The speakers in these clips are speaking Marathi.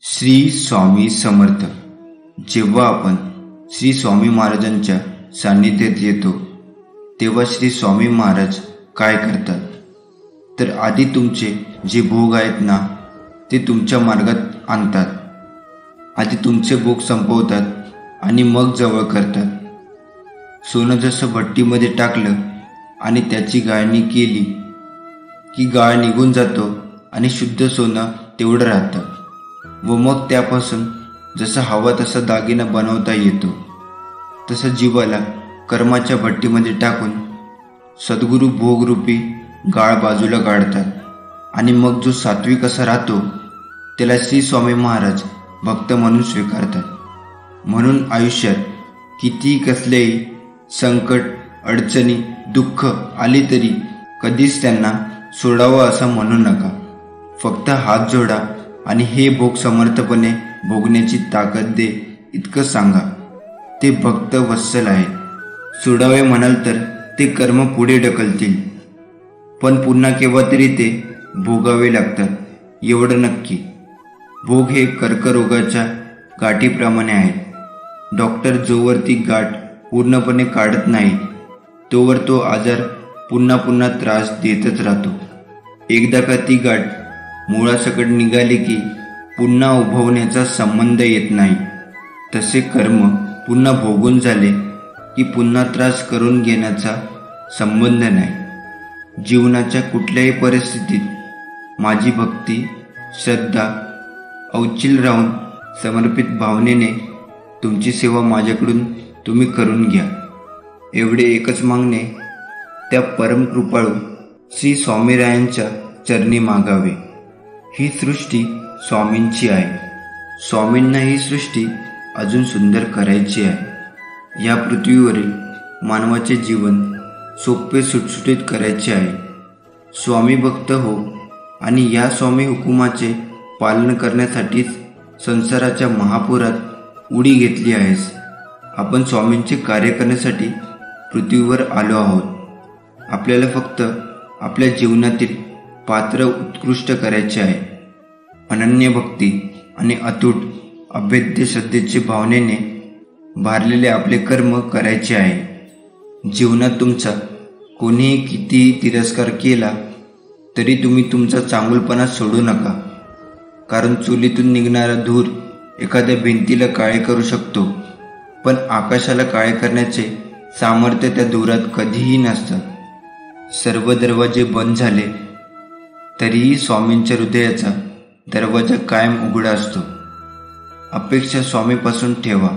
श्री स्वामी समर्थ. जेव्हा आपण श्री स्वामी महाराजांच्या सान्निध्यात येतो तेव्हा श्री स्वामी महाराज काय करतात तर आधी तुमचे जे भोग आहेत ना ते तुमच्या मार्गात आणतात. आधी तुमचे भोग संपवतात आणि मग जवळ करतात. सोनं जसं भट्टीमध्ये टाकलं आणि त्याची गाळणी केली की गाळ निघून जातो आणि शुद्ध सोनं तेवढं राहतं व मग त्यापासून जसा हवा तसा दागिना बनवता येतो. तसं जीवाला कर्माच्या भट्टीमध्ये टाकून सद्गुरू भोगरूपी गाळ बाजूला काढतात आणि मग जो सात्विक असा राहतो त्याला श्री स्वामी महाराज भक्त म्हणून स्वीकारतात. म्हणून आयुष्यात कितीही कसलेही संकट अडचणी दुःख आली तरी कधीच त्यांना सोडावं असं म्हणू नका. फक्त हात जोडा आणि हे भोग समर्थपणे भोगण्याची ताकद दे इतकं सांगा. ते भक्त वत्सल आहे. सोडावे म्हणाल तर ते कर्म पुढे ढकलतील पण पुन्हा केव्हा तरी ते भोगावे लागतात एवढं नक्की. भोग हे कर्करोगाच्या गाठीप्रमाणे आहेत. डॉक्टर जोवर ती गाठ पूर्णपणे काढत नाही तोवर तो आजार पुन्हा पुन्हा त्रास देतच राहतो. एकदा का ती गाठ मुळासकट निघाली की पुन्हा उभवण्याचा संबंध येत नाही. तसे कर्म पुन्हा भोगून झाले की पुन्हा त्रास करून घेण्याचा संबंध नाही. जीवनाच्या कुठल्याही परिस्थितीत माझी भक्ती श्रद्धा अवचिल राहून समर्पित भावनेने तुमची सेवा माझ्याकडून तुम्ही करून घ्या. एवढे एकच मागणे त्या परमकृपाळू श्री स्वामीरायांच्या चरणी मागावे. ही सृष्टी स्वामींची आहे. स्वामींना ही सृष्टी अजून सुंदर करायची आहे. या पृथ्वीवरील मानवाचे जीवन सोपे सुटसुटीत करायचे आहे. स्वामी भक्त हो आणि या स्वामी हुकुमाचे पालन करण्यासाठीच संसाराच्या महापुरात उडी घेतली आहेस. आपण स्वामींचे कार्य करण्यासाठी पृथ्वीवर आलो आहोत. आपल्याला फक्त आपल्या जीवनातील पात्र उत्कृष्ट करायचे आहे. अनन्य भक्ती आणि अतूट अभेद्य श्रद्धेच्या भावनेने भारलेले आपले कर्म करायचे आहे. जीवनात तुमचा कोणीही कितीही तिरस्कार केला तरी तुम्ही तुमचा चांगुलपणा सोडू नका. कारण चुलीतून निघणारा धूर एखाद्या भिंतीला काळे करू शकतो पण आकाशाला काळे करण्याचे सामर्थ्य त्या धुरात कधीही नसतं. सर्व दरवाजे बंद झाले तरीही स्वामींच्या हृदयाचा दरवाजा कायम उघडा असतो. अपेक्षा स्वामीपासून ठेवा,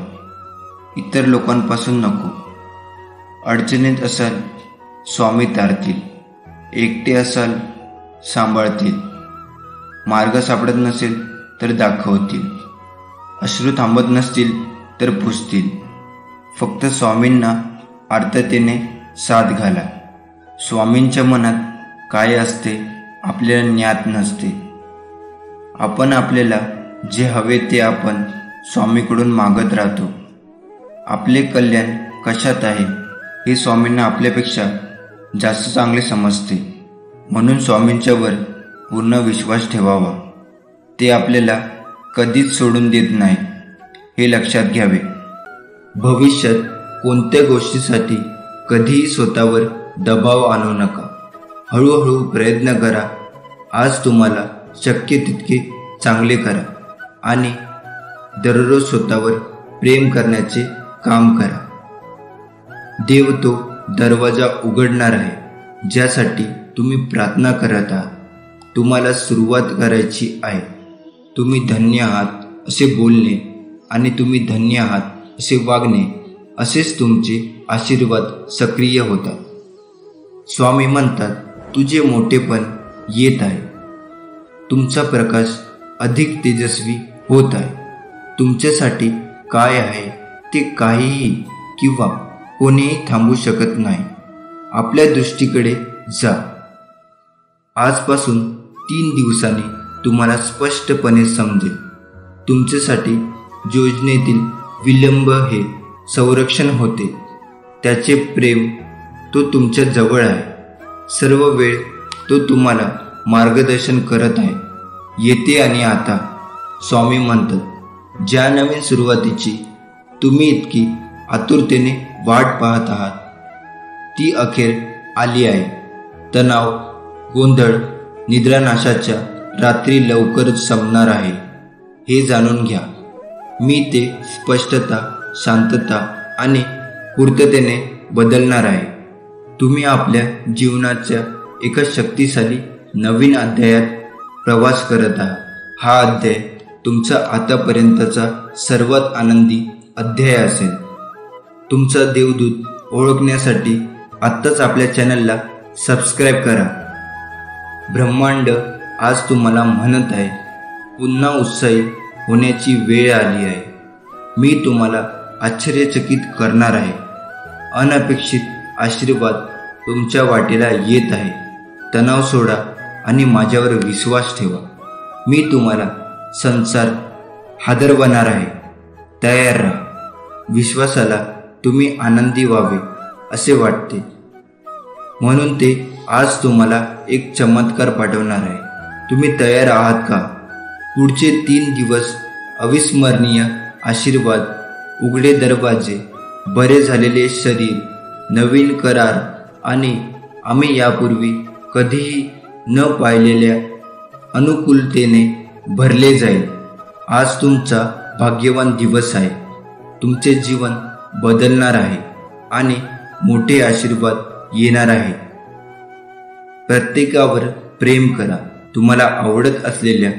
इतर लोकांपासून नको. अडचणीत असाल स्वामी तारतील. एकटे असाल सांभाळतील. मार्ग सापडत नसेल तर दाखवतील. अश्रू थांबत नसतील तर पुसतील. फक्त स्वामींना आर्ततेने साथ घाला. स्वामींच्या मनात काय असते आपल्याला ज्ञात नसते. आपण आपल्याला जे हवे ते आपण स्वामीकडून मागत राहतो. आपले कल्याण कशात आहे हे स्वामींना आपल्यापेक्षा जास्त चांगले समजते. म्हणून स्वामींच्यावर पूर्ण विश्वास ठेवावा. ते आपल्याला कधीच सोडून देत नाही हे लक्षात घ्यावे. भविष्यात कोणत्या गोष्टीसाठी कधीही स्वतःवर दबाव आणू नका. हळूहळू प्रयत्न करा. आज तुम्हाला शक्य तितके चांगले करा आणि दररोज स्वतःवर प्रेम करण्याचे काम करा. देव तो दरवाजा उघडणार आहे ज्यासाठी तुम्ही प्रार्थना करत आहात. तुम्हाला सुरुवात करायची आहे. तुम्ही धन्य आहात असे बोलणे आणि तुम्ही धन्य आहात असे वागणे असेच तुमचे आशीर्वाद सक्रिय होतात. स्वामी म्हणतात तुझे मोठेपण येत आहे. तुमचा प्रकाश अधिक तेजस्वी होत आहे. तुमच्यासाठी काय आहे ते काहीही किंवा कोणीही थांबू शकत नाही. आपल्या दृष्टीकडे जा. आजपासून 3 दिवसांनी तुम्हाला स्पष्टपणे समजेल. तुमच्यासाठी योजनेतील विलंब हे संरक्षण होते. त्याचे प्रेम तो तुमच्या जवळ आहे. सर्व वेळ तो तुम्हाला मार्गदर्शन करत आहे. येते आणि आता स्वामी म्हणतात, ज्या नवीन सुरुवातीची तुम्ही इतकी आतुरतेने वाट पाहत आहात ती अखेर आली आहे. तणाव, गोंधळ, निद्रानाशाच्या रात्री लवकरच संपणार आहे हे जाणून घ्या. मी ते स्पष्टता, शांतता आणि पूर्ततेने बदलणार आहे. तुम्ही आपल्या जीवनाच्या एका शक्तिशाली नवीन अध्यायात प्रवास करत आहात. हा अध्याय तुमचा आतापर्यंतचा सर्वात आनंदी अध्याय असेल. तुमचा देवदूत ओळखण्यासाठी आत्ताच आपल्या चॅनलला सबस्क्राईब करा. ब्रह्मांड आज तुम्हाला म्हणत आहे, पुन्हा उत्साही होण्याची वेळ आली आहे. मी तुम्हाला आश्चर्यचकित करणार आहे. अनपेक्षित आशीर्वाद तुमच्या वाटेला येत आहे. तणाव सोडा आणि माझ्यावर विश्वास ठेवा. मी तुम्हाला संसार हादरवणार आहे. तयार राहा. विश्वासाला तुम्ही आनंदी व्हावे असे वाटते म्हणून ते आज तुम्हाला एक चमत्कार पाठवणार आहे. तुम्ही तयार आहात का? पुढचे 3 दिवस अविस्मरणीय आशीर्वाद, उघडे दरवाजे, बरे झालेले शरीर, नवीन करार आणि आम्ही यापूर्वी कधीही न पाहिलेल्या अनुकूलतेने भरले जाईल. आज तुमचा भाग्यवान दिवस आहे. तुमचे जीवन बदलणार आहे आणि मोठे आशीर्वाद येणार आहे. प्रत्येकावर प्रेम करा. तुम्हाला आवडत असलेल्या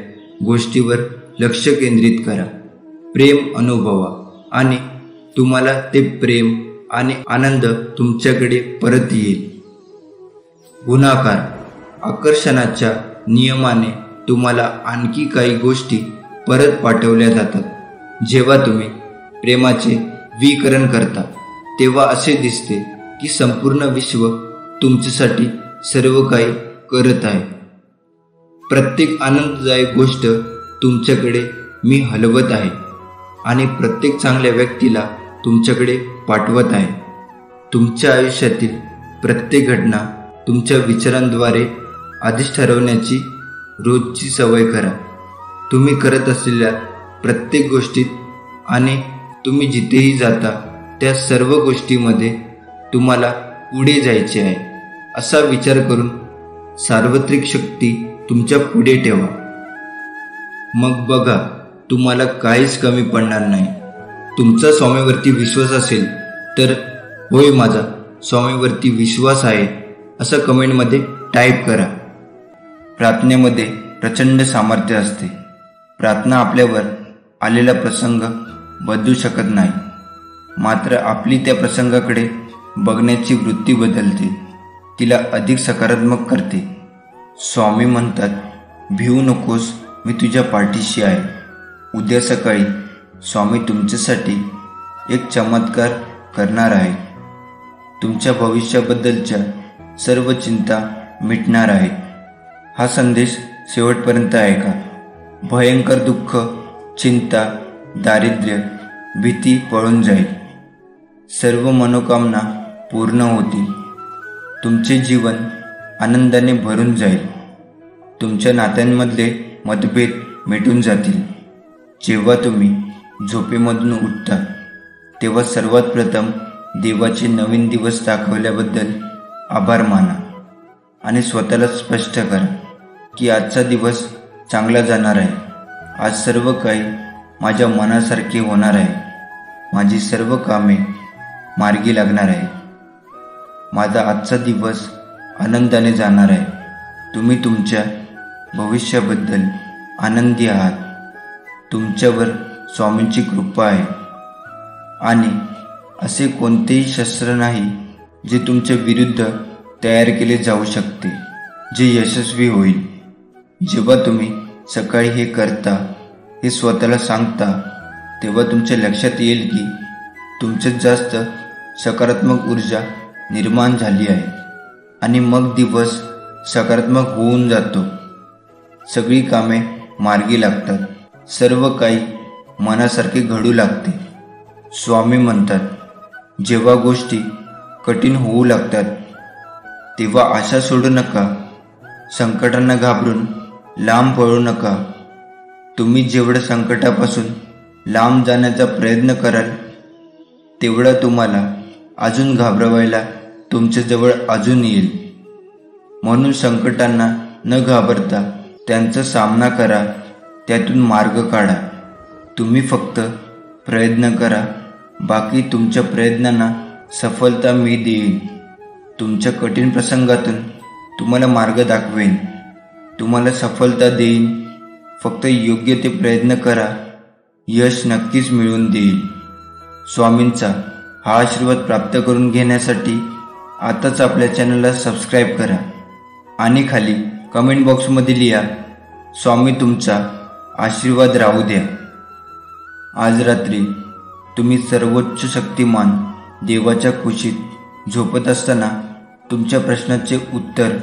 गोष्टीवर लक्ष केंद्रित करा. प्रेम अनुभवा आणि तुम्हाला ते प्रेम आणि आनंद तुमच्याकडे परत येईल. गुणाकार, आकर्षणाच्या नियमाने तुम्हाला आणखी काही गोष्टी परत पाठवल्या जातात. जेव्हा तुम्ही प्रेमाचे विकरण करता तेव्हा असे दिसते की संपूर्ण विश्व तुमच्यासाठी सर्व काही करत आहे. प्रत्येक आनंददायक गोष्ट तुमच्याकडे मी हलवत आहे आणि प्रत्येक चांगल्या व्यक्तीला तुमच्याकडे पाठवत आहे. तुमच्या आयुष्यातील प्रत्येक घटना तुमच्या विचारांद्वारे आधीच ठरवण्याची रोजची सवय करा. तुम्ही करत असलेल्या प्रत्येक गोष्टीत आणि तुम्ही जिथेही जाता त्या सर्व गोष्टीमध्ये तुम्हाला पुढे जायचे आहे असा विचार करून सार्वत्रिक शक्ती तुमच्या पुढे ठेवा. मग बघा, तुम्हाला काहीच कमी पडणार नाही. तुमचा स्वामीवरती विश्वास असेल तर होय, माझा स्वामीवरती विश्वास आहे असं कमेंटमध्ये टाईप करा. प्रार्थनेमध्ये प्रचंड सामर्थ्य असते. प्रार्थना आपल्यावर आलेला प्रसंग बदलू शकत नाही, मात्र आपली त्या प्रसंगाकडे बघण्याची वृत्ती बदलते, तिला अधिक सकारात्मक करते. स्वामी म्हणतात, भिवू नकोस, मी तुझ्या पाठीशी आहे. उद्या सकाळी स्वामी तुमच्यासाठी एक चमत्कार करणार आहे. तुमच्या भविष्याबद्दलच्या सर्व चिंता मिटणार आहे. हा संदेश शेवटपर्यंत ऐका. भयंकर दुःख, चिंता, दारिद्र्य, भीती पळून जाईल. सर्व मनोकामना पूर्ण होतील. तुमचे जीवन आनंदाने भरून जाईल. तुमच्या नात्यांमधले मतभेद मिटून जातील. जेव्हा तुम्ही झोपेमधून उठता तेव्हा सर्वात प्रथम देवाचे नवीन दिवस दाखवल्याबद्दल आभार माना आणि स्वतःला स्पष्ट करा की आजचा दिवस चांगला जाणार आहे. आज सर्व काही माझ्या मनासारखे होणार आहे. माझी सर्व कामे मार्गी लागणार आहे. माझा आजचा दिवस आनंदाने जाणार आहे. तुम्ही तुमच्या भविष्याबद्दल आनंदी आहात. तुमच्यावर स्वामींची कृपा आहे आणि असे कोणतेही शस्त्र नाही जे तुमच्या विरुद्ध तयार केले जाऊ शकते, जे यशस्वी होईल. जेव्हा तुम्ही सकाळी हे करता, हे स्वतःला सांगता, तेव्हा तुमच्या लक्षात येईल की तुमच्यात जास्त सकारात्मक ऊर्जा निर्माण झाली आहे आणि मग दिवस सकारात्मक होऊन जातो. सगळी कामे मार्गी लागतात. सर्व काही मनासारखे घडू लागते. स्वामी म्हणतात, जेव्हा गोष्टी कठीण होऊ लागतात तेव्हा आशा सोडू नका. संकटांना घाबरून लांब पळू नका. तुम्ही जेवढं संकटापासून लांब जाण्याचा प्रयत्न कराल तेवढं तुम्हाला अजून घाबरवायला तुमच्याजवळ अजून येईल. म्हणून संकटांना न घाबरता त्यांचा सामना करा, त्यातून मार्ग काढा. तुम्ही फक्त प्रयत्न करा, बाकी तुमच्या प्रयत्नांना सफलता मी देईन. तुमच्या कठीण प्रसंगातून तुम्हाला मार्ग दाखवेन, तुम्हाला सफलता देईन. फक्त योग्य ते प्रयत्न करा, यश नक्कीच मिळवून देईल. स्वामींचा हा आशीर्वाद प्राप्त करून घेण्यासाठी आताच आपल्या चॅनलला सबस्क्राईब करा आणि खाली कमेंट बॉक्समध्ये लिहा, स्वामी तुमचा आशीर्वाद राहू द्या. आज रात्री तुम्ही सर्वोच्च शक्तिमान देवाच्या कुशीत झोपत असताना तुमच्या प्रश्नाचे उत्तर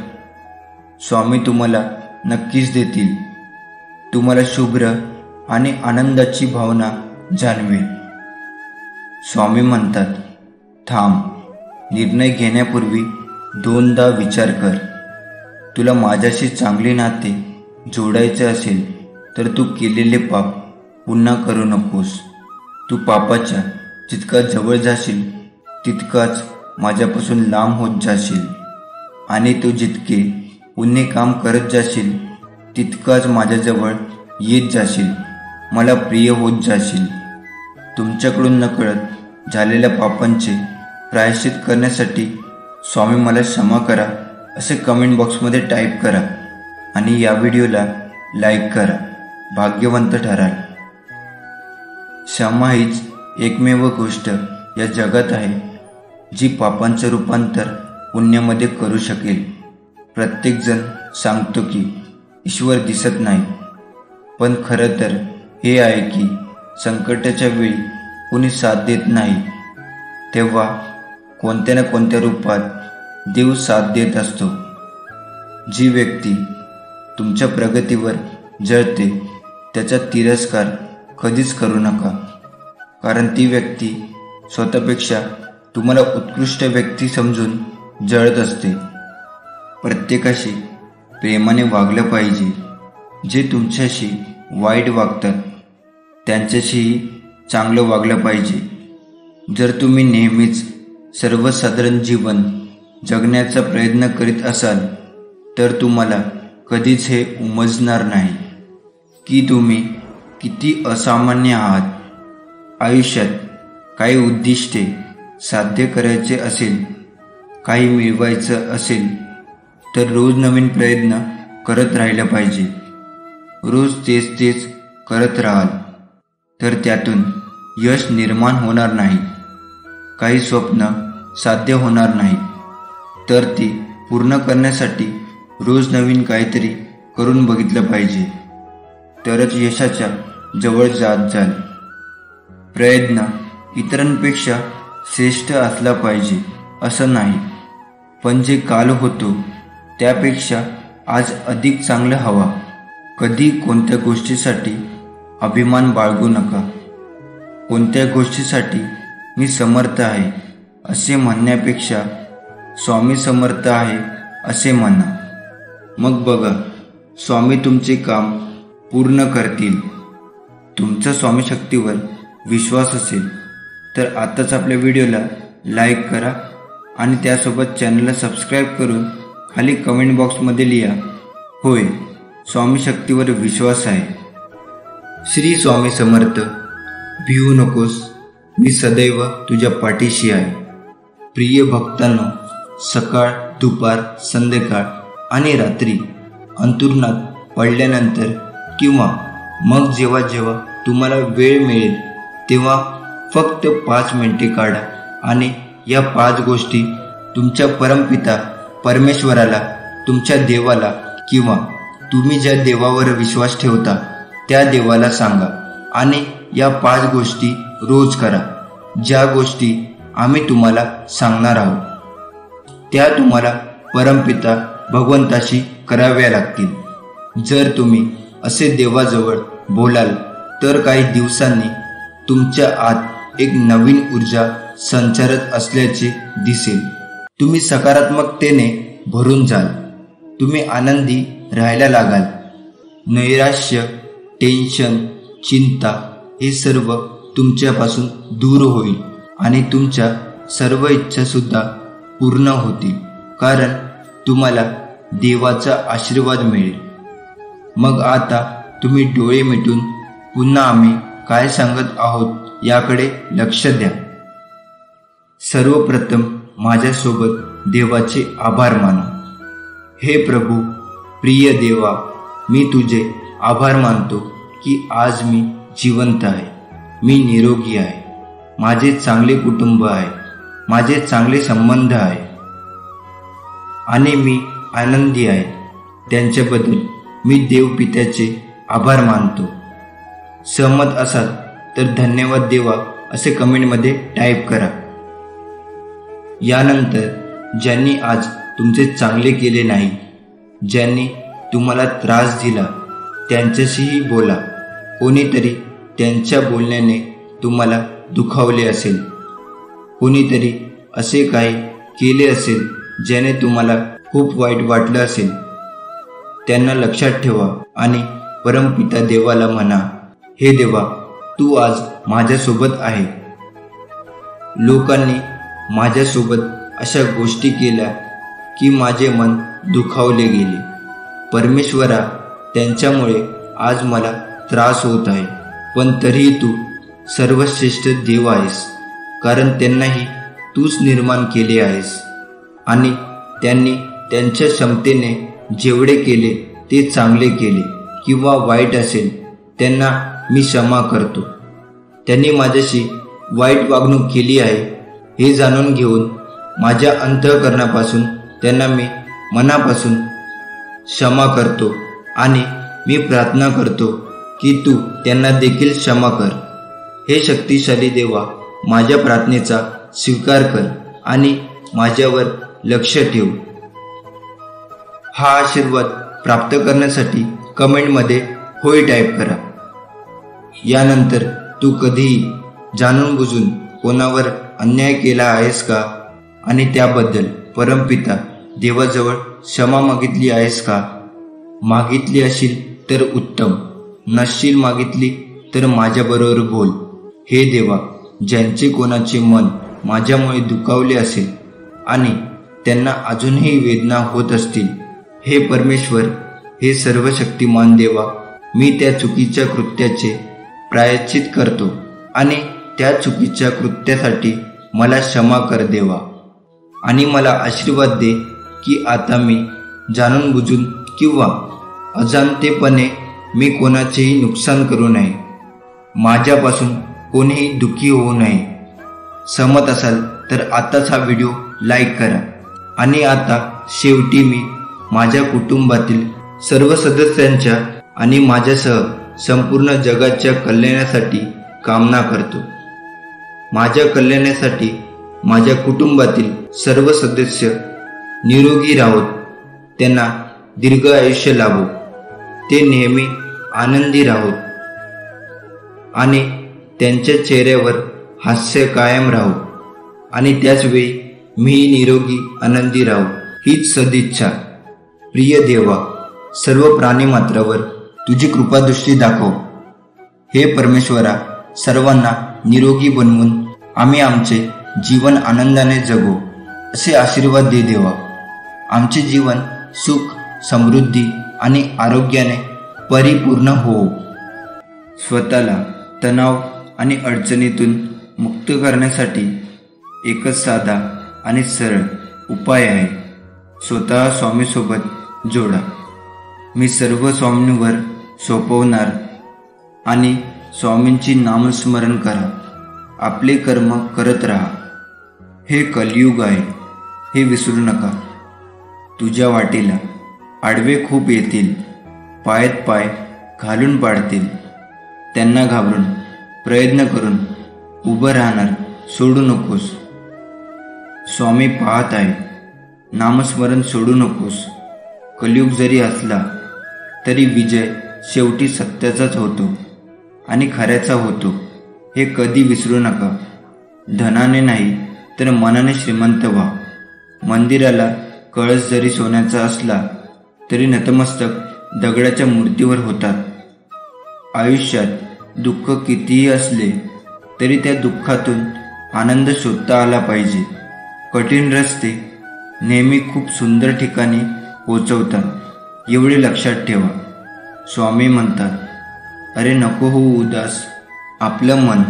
स्वामी तुम्हाला नक्कीच देतील. तुम्हाला शुभ्र आणि आनंदाची भावना जाणवेल. स्वामी म्हणतात, थांब, निर्णय घेण्यापूर्वी दोनदा विचार कर. तुला माझ्याशी चांगले नाते जोडायचे असेल तर तू केलेले पाप पुन्हा करू नकोस. तू पापाच्या जितका जवळ जाशील तितकाच माझ्यापासून लांब होत जाशील आणि तू जितके पुण्य काम करत जाशील तितकाच माझ्याजवळ येत जाशील, मला प्रिय होत जाशील. तुमच्याकडून नकळत झालेल्या पापांचे प्रायश्चित करण्यासाठी स्वामी मला क्षमा करा असे कमेंट बॉक्समध्ये टाईप करा आणि या व्हिडिओला लाईक करा. भाग्यवंत ठराल. क्षमा हीच एकमेव गोष्ट या जगात आहे जी पापांचं रूपांतर पुण्यामध्ये करू शकेल. प्रत्येकजण सांगतो की ईश्वर दिसत नाही, पण खरं तर हे आहे की संकटाच्या वेळी कोणी साथ देत नाही तेव्हा कोणत्या ना कोणत्या रूपात देव साथ देत असतो. जी व्यक्ती तुमच्या प्रगतीवर जळते त्याचा तिरस्कार कधीच करू नका, कारण ती व्यक्ती स्वतःपेक्षा तुम्हाला उत्कृष्ट व्यक्ती समजून जळत असते. प्रत्येकाशी प्रेमाने वागलं पाहिजे. जे तुमच्याशी वाईट वागतात त्यांच्याशीही चांगलं वागलं पाहिजे. जर तुम्ही नेहमीच सर्वसाधारण जीवन जगण्याचा प्रयत्न करीत असाल तर तुम्हाला कधीच हे उमजणार नाही की तुम्ही किती असामान्य आहात. आयुष्यात काही उद्दिष्टे साध्य करायचे असेल, काही मिळवायचं असेल तर रोज नवीन प्रयत्न करत राहिलं पाहिजे. रोज तेच करत राहाल तर त्यातून यश निर्माण होणार नाही. काही स्वप्न साध्य होणार नाही तर ती पूर्ण करण्यासाठी रोज नवीन काहीतरी करून बघितलं पाहिजे, तरच यशाच्या जवळ जात जाल. प्रयत्न इतरांपेक्षा श्रेष्ठ असला पाहिजे असं नाही, पण जे काल होतो त्यापेक्षा आज अधिक चांगलं हवा. कधी कोणत्या गोष्टीसाठी अभिमान बाळगू नका. कोणत्या गोष्टीसाठी मी समर्थ आहे असे म्हणण्यापेक्षा स्वामी समर्थ आहे असे म्हणा. मग बघा, स्वामी तुमचे काम पूर्ण करतील. तुमचा स्वामी शक्तीवर विश्वास असेल तर आताच आपल्या व्हिडिओला लाईक करा आणि त्यासोबत चॅनलला सबस्क्राईब करून खाली कमेंट बॉक्समध्ये लिहा, होय, स्वामी शक्तीवर विश्वास आहे. श्री स्वामी समर्थ. भिवू नकोस, मी सदैव तुझ्या पाठीशी आहे. प्रिय भक्तांनो, सकाळ, दुपार, संध्याकाळ आणि रात्री अंथरुणात पडल्यानंतर किंवा मग जेव्हा तुम्हाला वेळ मिळेल तेव्हा फक्त 5 मिनिटे काढा आणि या 5 गोष्टी तुमच्या परमपिता परमेश्वराला, तुमच्या देवाला किंवा तुम्ही ज्या देवावर विश्वास ठेवता त्या देवाला सांगा आणि या 5 गोष्टी रोज करा. ज्या गोष्टी आम्ही तुम्हाला सांगणार आहोत त्या तुम्हाला परमपिता भगवंताशी कराव्या लागतील. जर तुम्ही असे देवाजवळ बोलाल तर काही दिवसांनी तुमच्या आत एक नवीन ऊर्जा संचारत असल्याचे दिसेल. तुम्ही सकारात्मकतेने भरून जाल. तुम्ही आनंदी राहायला लागाल. नैराश्य टेन्शन, चिंता हे सर्व तुमच्यापासून दूर होईल आणि तुमच्या सर्व इच्छासुद्धा पूर्ण होतील, कारण तुम्हाला देवाचा आशीर्वाद मिळेल. मग आता तुम्ही डोळे मिटून पुन्हा आम्ही काय सांगत आहोत याकडे लक्ष द्या. सर्वप्रथम माझ्यासोबत देवाचे आभार माना. हे प्रभू, प्रिय देवा, मी तुझे आभार मानतो की आज मी जिवंत आहे, मी निरोगी आहे, माझे चांगले कुटुंब आहे, माझे चांगले संबंध आहे आणि मी आनंदी आहे. त्यांच्याबद्दल मी देवपित्याचे आभार मानतो. सहमत असाल तर धन्यवाद देवा असे कमेंटमध्ये टाईप करा. यानंतर ज्यांनी आज तुमचे चांगले केले नाही, ज्यांनी तुम्हाला त्रास दिला, त्यांच्याशीही बोला. कोणीतरी त्यांच्या बोलण्याने तुम्हाला दुखावले असेल, कोणीतरी असे काही केले असेल ज्याने तुम्हाला खूप वाईट वाटलं असेल. त्यांना लक्षात ठेवा आणि परमपिता देवाला म्हणा, हे देवा, तू आज माझ्यासोबत आहे. लोकांनी माझ्यासोबत अशा गोष्टी केल्या की माझे मन दुखावले गेले. परमेश्वरा, त्यांच्यामुळे आज मला त्रास होत आहे, पण तरीही तू सर्वश्रेष्ठ देव आहेस, कारण त्यांनाही तूच निर्माण केले आहेस आणि त्यांनी त्यांच्या क्षमतेने जेवढे केले ते चांगले केले किंवा वाईट असेल त्यांना मी क्षमा करतो. त्यांनी माझ्याशी वाईट वागणूक केली आहे हे जाणून घेऊन माझ्या अंतःकरणापासून त्यांना मी मनापासून क्षमा करतो आणि मी प्रार्थना करतो की तू त्यांना देखील क्षमा कर. हे शक्तिशाली देवा, माझ्या प्रार्थनेचा स्वीकार कर आणि माझ्यावर लक्ष ठेव. हा आशीर्वाद प्राप्त करण्यासाठी कमेंटमध्ये होय टाईप करा. यानंतर तू कधीही जाणून बुजून कोणावर अन्याय केला आहेस का आणि त्याबद्दल परमपिता देवाजवळ क्षमा मागितली आहेस का? मागितली असेल तर उत्तम, नसशील मागितली तर माझ्याबरोबर बोल. हे देवा, ज्यांचे कोणाचे मन माझ्यामुळे दुखावले असेल आणि त्यांना अजूनही वेदना होत असतील, हे परमेश्वर, हे सर्वशक्तिमान देवा, मी त्या चुकीच्या कृत्याचे प्रायश्चित करतो आणि त्या चुकीच्या कृत्यासाठी मला क्षमा कर देवा. आणि मला आशीर्वाद दे की आता मी जाणून बुजून किंवा अजाणतेपणे मी कोणाचेही नुकसान करू नये, माझ्यापासून कोणीही दुःखी होऊ नये. सहमत असाल तर आताच हा व्हिडिओ लाईक करा. आणि आता शेवटी मी माझ्या कुटुंबातील सर्व सदस्यांच्या आणि माझ्यासह संपूर्ण जगाच्या कल्याणासाठी कामना करतो. माझ्या कल्याणासाठी माझ्या कुटुंबातील सर्व सदस्य निरोगी राहोत, त्यांना दीर्घ आयुष्य लाभो, ते नेहमी आनंदी राहोत आणि त्यांच्या चेहऱ्यावर हास्य कायम राहो आणि त्याचवेळी मी निरोगी आनंदी राहो, हीच सदिच्छा. प्रिय देवा, सर्व प्राणीमात्रावर तुझी कृपादृष्टी दाखव. हे परमेश्वरा, सर्वांना निरोगी बनवून आम्ही आमचे जीवन आनंदाने जगू असे आशीर्वाद दे देवा. आमचे जीवन सुख, समृद्धी आणि आरोग्याने परिपूर्ण हो. स्वतःला तणाव आणि अडचणीतून मुक्त करण्यासाठी एकच साधा आणि सरळ उपाय आहे. स्वतः स्वामीसोबत जोडा. मी सर्व स्वामींवर सोपवणार आणि स्वामींची नामस्मरण करा. आपले कर्म करत राहा. हे कलियुग आहे, हे विसरू नका. तुझ्या वाटेला आडवे खूप येतील, पायात पाय घालून पाडतील. त्यांना घाबरून प्रयत्न करून उभं राहणार सोडू नकोस. स्वामी पाहत आहे. नामस्मरण सोडू नकोस. कलियुग जरी असला तरी विजय शेवटी सत्याचाच होतो आणि खऱ्याचा होतो, हे कधी विसरू नका. धनाने नाही तर मनाने श्रीमंत व्हा. मंदिराला कळस जरी सोन्याचा असला तरी नतमस्तक दगडाच्या मूर्तीवर होतात आयुष्यात दुःख कितीही असले तरी त्या दुःखातून आनंद शोधता आला पाहिजे. कठीण रस्ते नेहमी खूप सुंदर ठिकाणी पोचवतात एवढे लक्षात ठेवा. स्वामी म्हणतात, अरे नको होऊ उदास. आपलं मन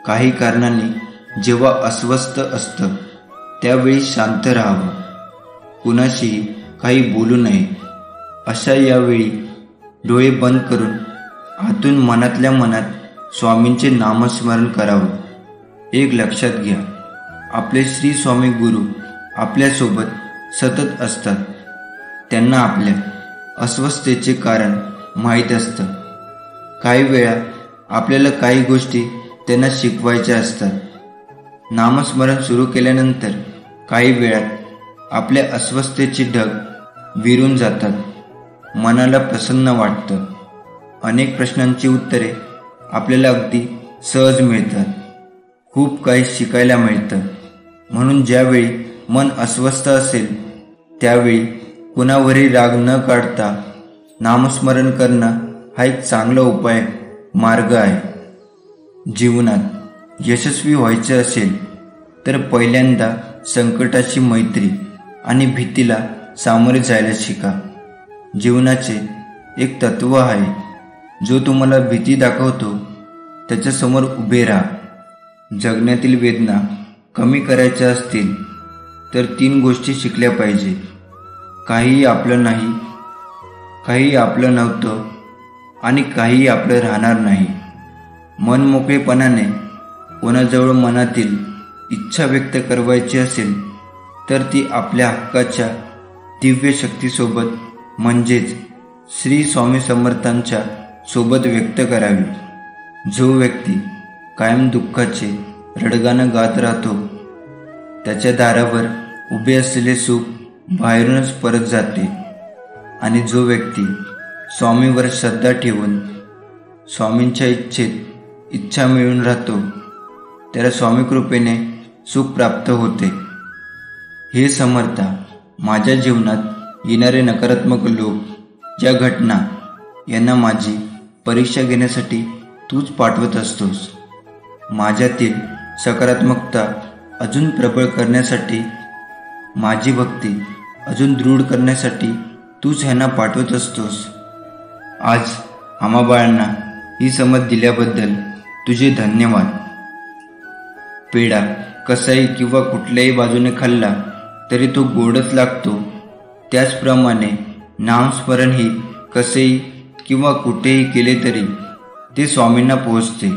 काही कारणाने जेव्हा अस्वस्थ असतं त्यावेळी शांत राहावं, कुणाशीही काही बोलू नये. अशा यावेळी डोळे बंद करून आतून मनातल्या मनात स्वामींचे नामस्मरण करावं. एक लक्षात घ्या, आपले श्री स्वामी गुरु आपल्यासोबत सतत असतात. त्यांना आपल्या अस्वस्थतेचे कारण माहीत असतं. काही वेळा आपल्याला काही गोष्टी त्यांना शिकवायच्या असतात. नामस्मरण सुरू केल्यानंतर काही वेळात आपल्या अस्वस्थतेचे ढग विरून जातात. मनाला प्रसन्न वाटतं. अनेक प्रश्नांची उत्तरे आपल्याला अगदी सहज मिळतात. खूप काही शिकायला मिळतं. म्हणून ज्यावेळी मन अस्वस्थ असेल त्यावेळी कुणावरही राग न काढता नामस्मरण करणं हा एक चांगला मार्ग आहे. जीवनात यशस्वी व्हायचे असेल तर पहिल्यांदा संकटाची मैत्री आणि भीतीला सामोरे जायला शिका. जीवनाचे एक तत्व आहे, जो तुम्हाला भीती दाखवतो त्याच्यासमोर उभे राहा. जगण्यातील वेदना कमी करायच्या असतील तर 3 गोष्टी शिकल्या पाहिजे. काहीही आपलं नाही, काही आपलं नव्हतं आणि काही आपलं राहणार नाही. मनमोकळेपणाने कोणाजवळ मनातील इच्छा व्यक्त करायची असेल तर ती आपल्या हक्काच्या दिव्य शक्तीसोबत म्हणजेच श्री स्वामी समर्थांच्या सोबत व्यक्त करावी. जो व्यक्ती कायम दुःखाचे रडगाणं गात राहतो त्याच्या दारावर उभे असलेले सुख बाहेरूनच परत जाते. आणि जो व्यक्ती स्वामीवर श्रद्धा ठेवून स्वामींच्या इच्छा मिळून राहतो त्याला स्वामी कृपेने सुख प्राप्त होते. हे समर्था, माझ्या जीवनात येणारे नकारात्मक लोक या घटना यांना माझी परीक्षा घेण्यासाठी तूच पाठवत असतोस. माझ्यातील सकारात्मकता अजून प्रबळ करण्यासाठी, माझी भक्ती अजून दृढ करण्यासाठी तूच ह्यांना पाठवत असतोस. आज आम्हा बाळांना ही समज दिल्याबद्दल तुझे धन्यवाद. पेढा कसाही किंवा कुठल्याही बाजूने खाल्ला तरी तो गोडच लागतो. त्याचप्रमाणे नामस्मरण ही कसेही किंवा कुठेही केले तरी ते स्वामींना पोहोचते.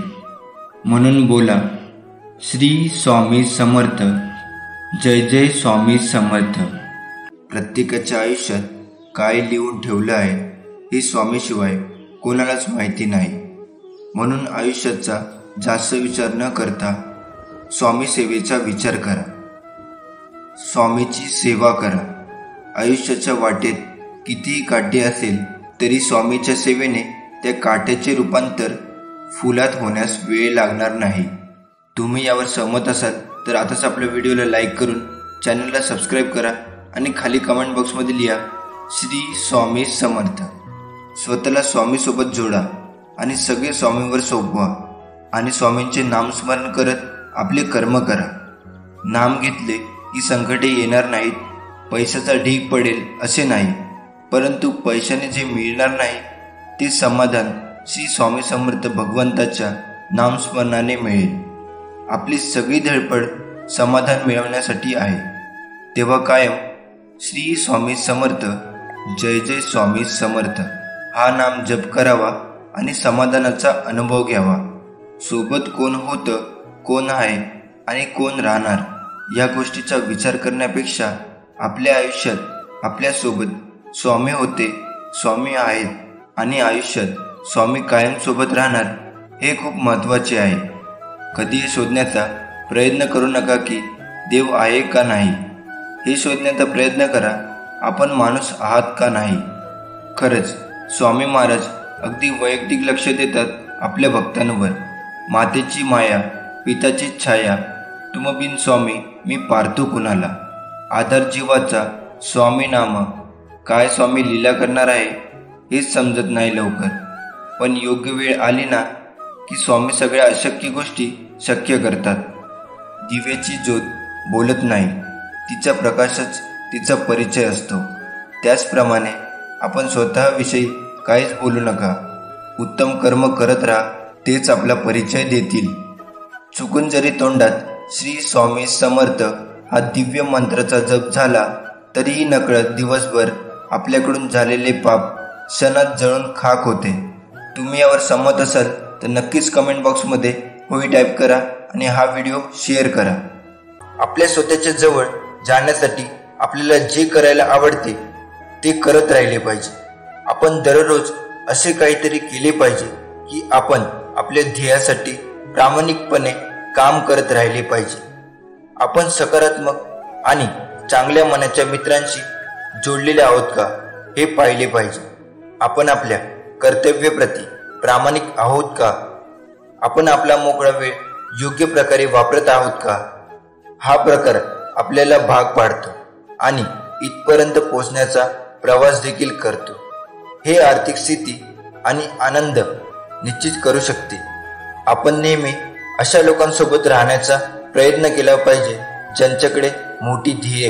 म्हणून बोला, श्री स्वामी समर्थ. जय जय स्वामी समर्थ. प्रत्येकाच्या आयुष्यात काय लिहून ठेवलं आहे हे स्वामीशिवाय कोणालाच माहिती नाही. म्हणून आयुष्याचा जास्त विचार न करता स्वामी सेवेचा विचार करा. स्वामीची सेवा करा. आयुष्याच्या वाटेत कितीही काटे असेल तरी स्वामीच्या सेवेने त्या काट्याचे रूपांतर फुलात होण्यास वेळ लागणार नाही. तुम्ही यावर सहमत असाल तर आताच आपल्या व्हिडिओला लाईक करून चॅनलला सबस्क्राईब करा आणि खाली कमेंट बॉक्समध्ये लिहा, श्री स्वामी समर्थ. स्वतःला स्वामीसोबत जोडा आणि सगळे स्वामींवर सोपवा आणि स्वामींचे नामस्मरण करत आपले कर्म करा. नाम घेतले की संकटे येणार नाहीत, पैशाचा ढीग पडेल असे नाही, परंतु पैशाने जे मिळणार नाही ते समाधान श्री स्वामी समर्थ भगवंताच्या नामस्मरणाने मिळेल. आपली सगळी धडपड समाधान मिळवण्यासाठी आहे. तेव्हा कायम श्री स्वामी समर्थ, जय जय स्वामी समर्थ हा नाम जप करावा आणि समाधानाचा अनुभव घ्यावा. सोबत कोण होतं, कोण आहे आणि कोण राहणार या गोष्टीचा विचार करण्यापेक्षा आपल्या आयुष्यात आपल्यासोबत स्वामी होते, स्वामी आहेत आणि आयुष्यात स्वामी कायम सोबत राहणार हे खूप महत्त्वाचे आहे. कधीही शोधण्याचा प्रयत्न करू नका की देव आहे का नाही. हे शोधण्याचा प्रयत्न करा आपण माणूस आहात का नाही. खरंच स्वामी महाराज अगदी वैयक्तिक लक्ष देतात आपल्या भक्तांवर. मातेची माया, पिताची छाया, तुम बिन स्वामी मी पारतो कुणाला. आधार जीवाचा स्वामी नाम. काय स्वामी लीला करणार आहे हेच समजत नाही लवकर, पण योग्य वेळ आली ना की स्वामी सगळ्या अशक्य गोष्टी शक्य करतात. दिव्याची ज्योत बोलत नाही, तिचा प्रकाशच तिचा परिचय असतो. त्याचप्रमाणे आपण स्वतःविषयी काहीच बोलू नका. उत्तम कर्म करत राहा, तेच आपला परिचय देतील. चुकून जरी तोंडात श्री स्वामी समर्थ हा दिव्य मंत्राचा जप झाला तरीही नकळत दिवसभर आपल्याकडून झालेले पाप क्षणात जळून खाक होते. तुम्ही यावर सहमत असाल तर नक्कीच कमेंट बॉक्समध्ये होय टाईप करा आणि हा व्हिडिओ शेअर करा. आपल्या स्वतःच्या जवळ जाण्यासाठी आपल्याला जे करायला आवडते ते करत राहिले पाहिजे. आपण दररोज असे काहीतरी केले पाहिजे की आपण आपल्या ध्येयासाठी प्रामाणिकपणे काम करत राहिले पाहिजे. आपण सकारात्मक आणि चांगल्या मनाच्या मित्रांशी जोडलेले आहोत का हे पाहिले पाहिजे. आपण आपल्या कर्तव्याप्रती प्रामाणिक आहोत का? आपण आपला मोकळा वेळ योग्य प्रकारे वापरत आहोत का? हा प्रकार आपल्याला भाग पाडतो आणि इथपर्यंत पोहोचण्याचा प्रवास देखील करतो. हे आर्थिक स्थिती आणि आनंद निश्चित करू शकते. आपण नेहमी अशा लोकांसोबत राहण्याचा प्रयत्न केला पाहिजे ज्यांच्याकडे मोठी ध्येय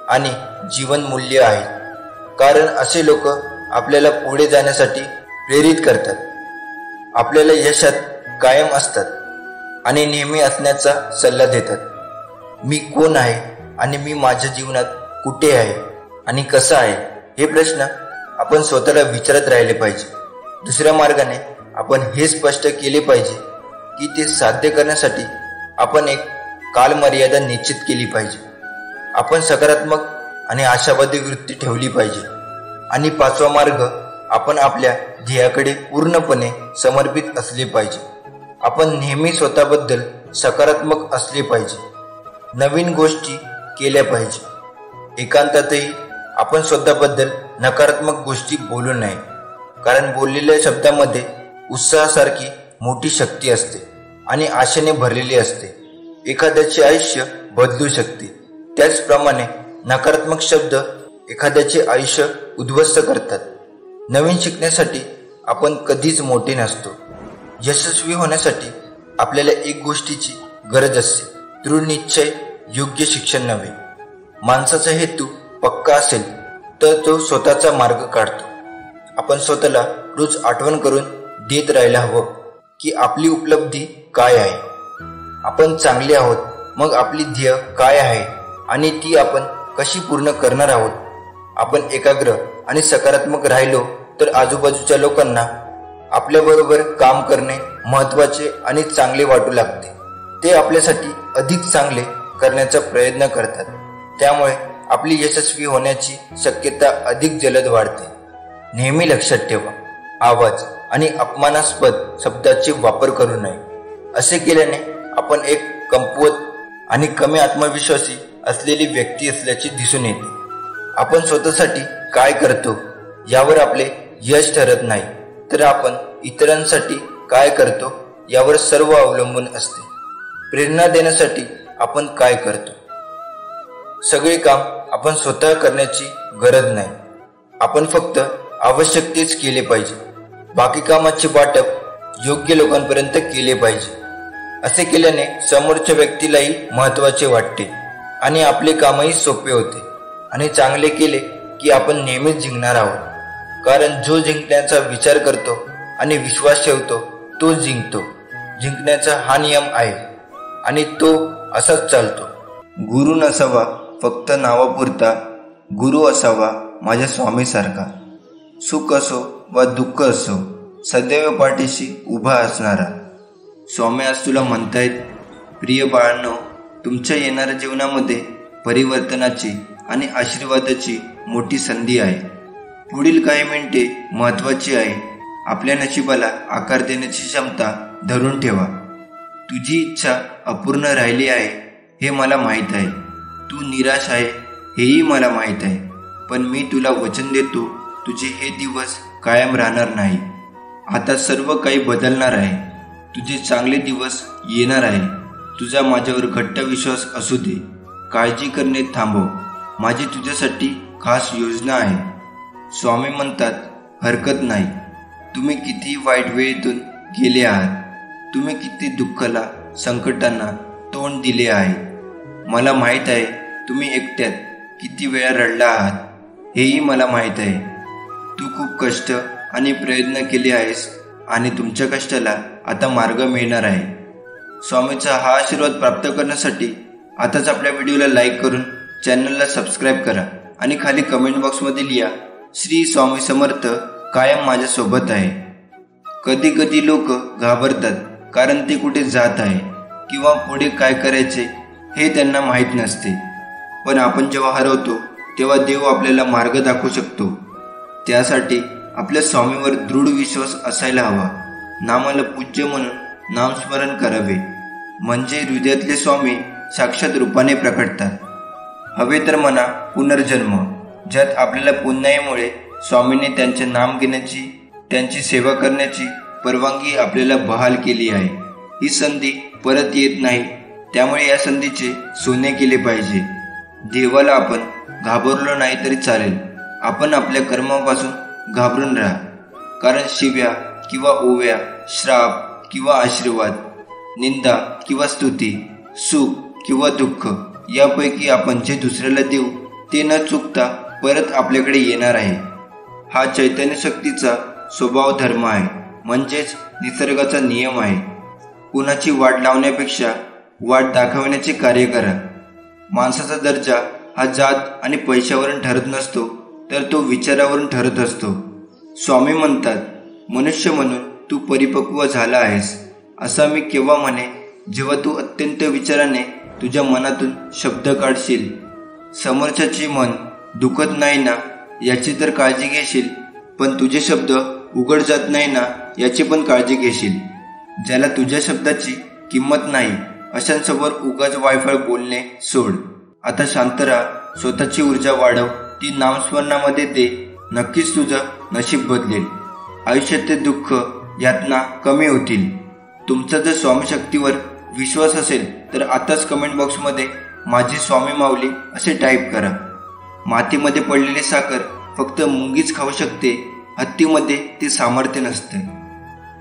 आणि जीवन मूल्य आहे, कारण असे लोक आपल्याला पुढे जाण्यासाठी प्रेरित करतात, आपल्याला यशात कायम असतात आणि नेहमी असण्याचा सल्ला देतात. मी कोण आहे आणि मी माझ्या जीवनात कुठे आहे आणि कसा आहे हे प्रश्न आपण स्वतःला विचारत राहिले पाहिजे. दुसऱ्या मार्गाने आपण हे स्पष्ट केले पाहिजे की ते साध्य करण्यासाठी आपण एक कालमर्यादा निश्चित केली पाहिजे. आपण सकारात्मक आणि आशावादी वृत्ती ठेवली पाहिजे. आणि पाचवा मार्ग, आपण आपल्या ध्येयाकडे पूर्णपणे समर्पित असले पाहिजे. आपण नेहमी स्वतःबद्दल सकारात्मक असले पाहिजे, नवीन गोष्टी केल्या पाहिजे. एकांतातही आपण स्वतःबद्दल नकारात्मक गोष्टी बोलू नये, कारण बोललेल्या शब्दामध्ये उत्साहासारखी मोठी शक्ती असते आणि आशेने भरलेली असते. एखाद्याचे आयुष्य बदलू शकते. त्याचप्रमाणे नकारात्मक शब्द एखाद्याचे आयुष्य उद्ध्वस्त करतात. नवीन शिकण्यासाठी आपण कधीच मोठे नसतो. यशस्वी होण्यासाठी आपल्याला एक गोष्टीची गरज असते, दृढ निश्चय, योग्य शिक्षण नव्हे. माणसाचा हेतू पक्का असेल तर तो स्वतःचा मार्ग काढतो. आपण स्वतःला रोज आठवण करून देत राहायला हवं की आपली उपलब्धी काय आहे. आपण चांगले आहोत, मग आपली ध्येय काय आहे आणि ती आपण कशी पूर्ण करणार आहोत. आपण एकाग्र आणि सकारात्मक राहिलो तर आजूबाजूच्या लोकांना आपल्याबरोबर काम करणे महत्त्वाचे आणि चांगले वाटू लागते. ते आपल्यासाठी अधिक चांगले करण्याचा प्रयत्न करतात. त्यामुळे आपली यशस्वी होण्याची शक्यता अधिक जलद वाढते. नेहमी लक्षात ठेवा, आवाज आणि अपमानास्पद शब्दाचे वापर करू नये. असे केल्याने आपण एक कमकुवत आणि कमी आत्मविश्वासी असलेली व्यक्ती असल्याचे दिसून येते. आपण स्वतःसाठी काय करतो यावर आपले यश ठरत नाही, तर आपण इतरांसाठी काय करतो यावर सर्व अवलंबून असते. प्रेरणा देण्यासाठी आपण काय करतो? सगळे काम आपण स्वतः करण्याची गरज नाही. आपण फक्त आवश्यक तेच केले पाहिजे. बाकी कामाचे वाटप योग्य लोकांपर्यंत केले पाहिजे. असे केल्याने समोरच्या व्यक्तीलाही महत्त्वाचे वाटते आणि आपले कामही सोपे होते. आणि चांगले केले की आपण नेहमीच जिंकणार आहोत, कारण जो जिंकण्याचा विचार करतो आणि विश्वास ठेवतो तो जिंकतो. जिंकण्याचा हा नियम आहे आणि तो असाच चालतो. गुरु नसावा फक्त नावापुरता, गुरु असावा माझ्या स्वामीसारखा. सुख असो वा दुःख असो, सदैव पाठीशी उभा असणारा. स्वामी आज तुला म्हणतायत, प्रिय बाळांनो, तुमच्या येणाऱ्या जीवनामध्ये परिवर्तनाची आणि आशीर्वादाची मोठी संधी आहे. पुढील काही मिनिटे महत्त्वाची आहे. आपल्या नशिबाला आकार देण्याची क्षमता धरून ठेवा. तुझी इच्छा अपूर्ण राहिली आहे हे मला माहीत आहे. तू निराश आहे हेही मला माहीत आहे. पण मी तुला वचन देतो, तुझे हे दिवस कायम राहणार नाही. आता सर्व काही बदलणार आहे. तुझे चांगले दिवस येणार आहे. तुझा माझ्यावर घट्ट विश्वास असू दे. काळजी करणे थांबव. माझी तुझ्यासाठी खास योजना आहे. स्वामी म्हणतात, हरकत नाही, तुम्ही किती वाईट वेळेतून गेले आहात, तुम्ही किती दुःखाला, संकटांना तोंड दिले आहे. मला माहीत आहे तुम्ही एकट्यात किती वेळा रडला आहात, हेही मला माहीत आहे. तू खूप कष्ट आणि प्रयत्न केले आहेस आणि तुमच्या कष्टाला आता मार्ग मिळणार आहे. स्वामीचा हा आशीर्वाद प्राप्त करण्यासाठी आताच आपल्या व्हिडिओला लाईक करून चॅनलला सबस्क्राईब करा आणि खाली कमेंट बॉक्समध्ये लिहा, श्री स्वामी समर्थ कायम माझ्यासोबत आहे. कधी कधी लोक घाबरतात कारण ते कुठे जात आहे किंवा पुढे काय करायचे हे त्यांना माहीत नसते. पण आपण जेव्हा हरवतो तेव्हा देव आपल्याला मार्ग दाखवू शकतो. त्यासाठी आपल्या स्वामीवर दृढ विश्वास असायला हवा. नामाला पूज्य म्हणून नामस्मरण करावे, म्हणजे हृदयातले स्वामी साक्षात रूपाने प्रकटतात. हवे तर म्हणा पुनर्जन्म, ज्यात आपल्याला पुन्हाईमुळे स्वामीने त्यांचे नाम घेण्याची, त्यांची सेवा करण्याची परवानगी आपल्याला बहाल केली आहे. ही संधी परत येत नाही, त्यामुळे या संधीचे सोने केले पाहिजे. देवाला आपण घाबरलो नाही तरी चालेल, आपण आपल्या कर्मापासून घाबरून राहा. कारण शिव्या किंवा ओव्या, श्राप किंवा आशीर्वाद, निंदा किंवा स्तुती, सुख किंवा दुःख यापैकी आपण जे दुसऱ्याला देऊ ते न चुकता परत आपल्याकडे येणार आहे. हा चैतन्य शक्तीचा स्वभाव धर्म आहे, म्हणजेच निसर्गाचा नियम आहे. कुणाची वाट लावण्यापेक्षा वाट दाखवण्याचे कार्य करा. माणसाचा दर्जा हा जात आणि पैशावरून ठरत नसतो, तर तो विचारावरून ठरत असतो. स्वामी म्हणतात, मनुष्य म्हणून तू परिपक्व झाला आहेस. असा मी केव्हा म्हणे, जेव्हा तू अत्यंत विचाराने तुझ्या मनातून शब्द काढशील. समोरच्याचे मन दुखत नाही ना याची तर काळजी घेशील, पण तुझे शब्द उघड जात नाही ना याची पण काळजी घेशील. ज्याला तुझ्या शब्दाची किंमत नाही अशांसमोर उगाच वायफळ बोलणे सोड. आता शांत राहा, स्वतःची ऊर्जा वाढव, ती नामस्मरणामध्ये दे. नक्कीच तुझं नशीब बदलेल. आयुष्यातले दुःख, यातना कमी होतील. तुमचा जर स्वामी शक्तीवर विश्वास असेल तर आताच कमेंट बॉक्समध्ये माझी स्वामी माऊली असे टाईप करा. मातीमध्ये पडलेली साखर फक्त मुंगीच खाऊ शकते, हत्तीमध्ये ते सामर्थ्य नसते.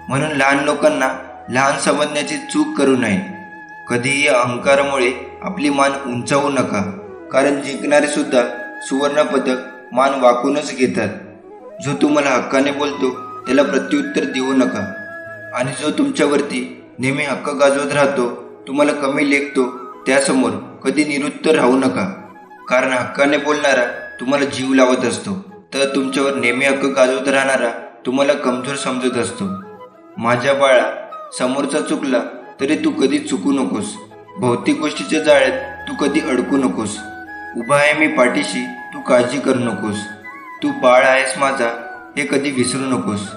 म्हणून लहान लोकांना लहान समजण्याची चूक करू नये. कधीही अहंकारामुळे आपली मान उंचावू नका, कारण जिंकणारे सुद्धा सुवर्णपदक मान वाकूनच घेतात. जो तुम्हाला हक्काने बोलतो त्याला प्रत्युत्तर देऊ नका, आणि जो तुमच्यावरती नेहमी हक्क गाजवत राहतो, तुम्हाला कमी लेखतो, त्यासमोर कधी निरुत्तर राहू नका. कारण हक्काने बोलणारा तुम्हाला जीव लावत असतो, तर तुमच्यावर नेहमी हक्क गाजवत राहणारा तुम्हाला कमजोर समजत असतो. माझ्या बाळा, समोरचा चुकला तरी तू कधी चुकू नकोस. भौतिक गोष्टीच्या जाळ्यात तू कधी अडकू नकोस. उभा आहे मी पाठीशी, तू काळजी करू नकोस. तू बाळ आहेस माझा, हे कधी विसरू नकोस.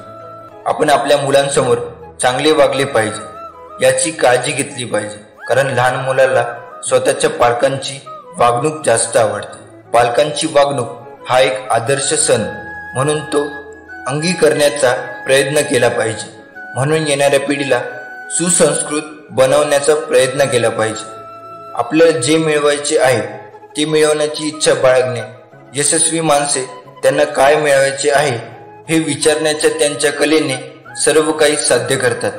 आपण आपल्या मुलांसमोर चांगले वागले पाहिजे, याची काळजी घेतली पाहिजे. कारण लहान मुलाला स्वतःच्या पालकांची वागणूक जास्त आवडते. पालकांची वागणूक हा एक आदर्श सण म्हणून तो अंगीकारण्याचा प्रयत्न केला पाहिजे. म्हणून येणाऱ्या पिढीला सुसंस्कृत बनवण्याचा प्रयत्न केला पाहिजे. आपल्याला जे मिळवायचे आहे ते मिळवण्याची इच्छा बाळगणे. यशस्वी माणसे त्यांना काय मिळवायचे आहे हे विचारण्याच्या त्यांच्या कलेने सर्व काही साध्य करतात.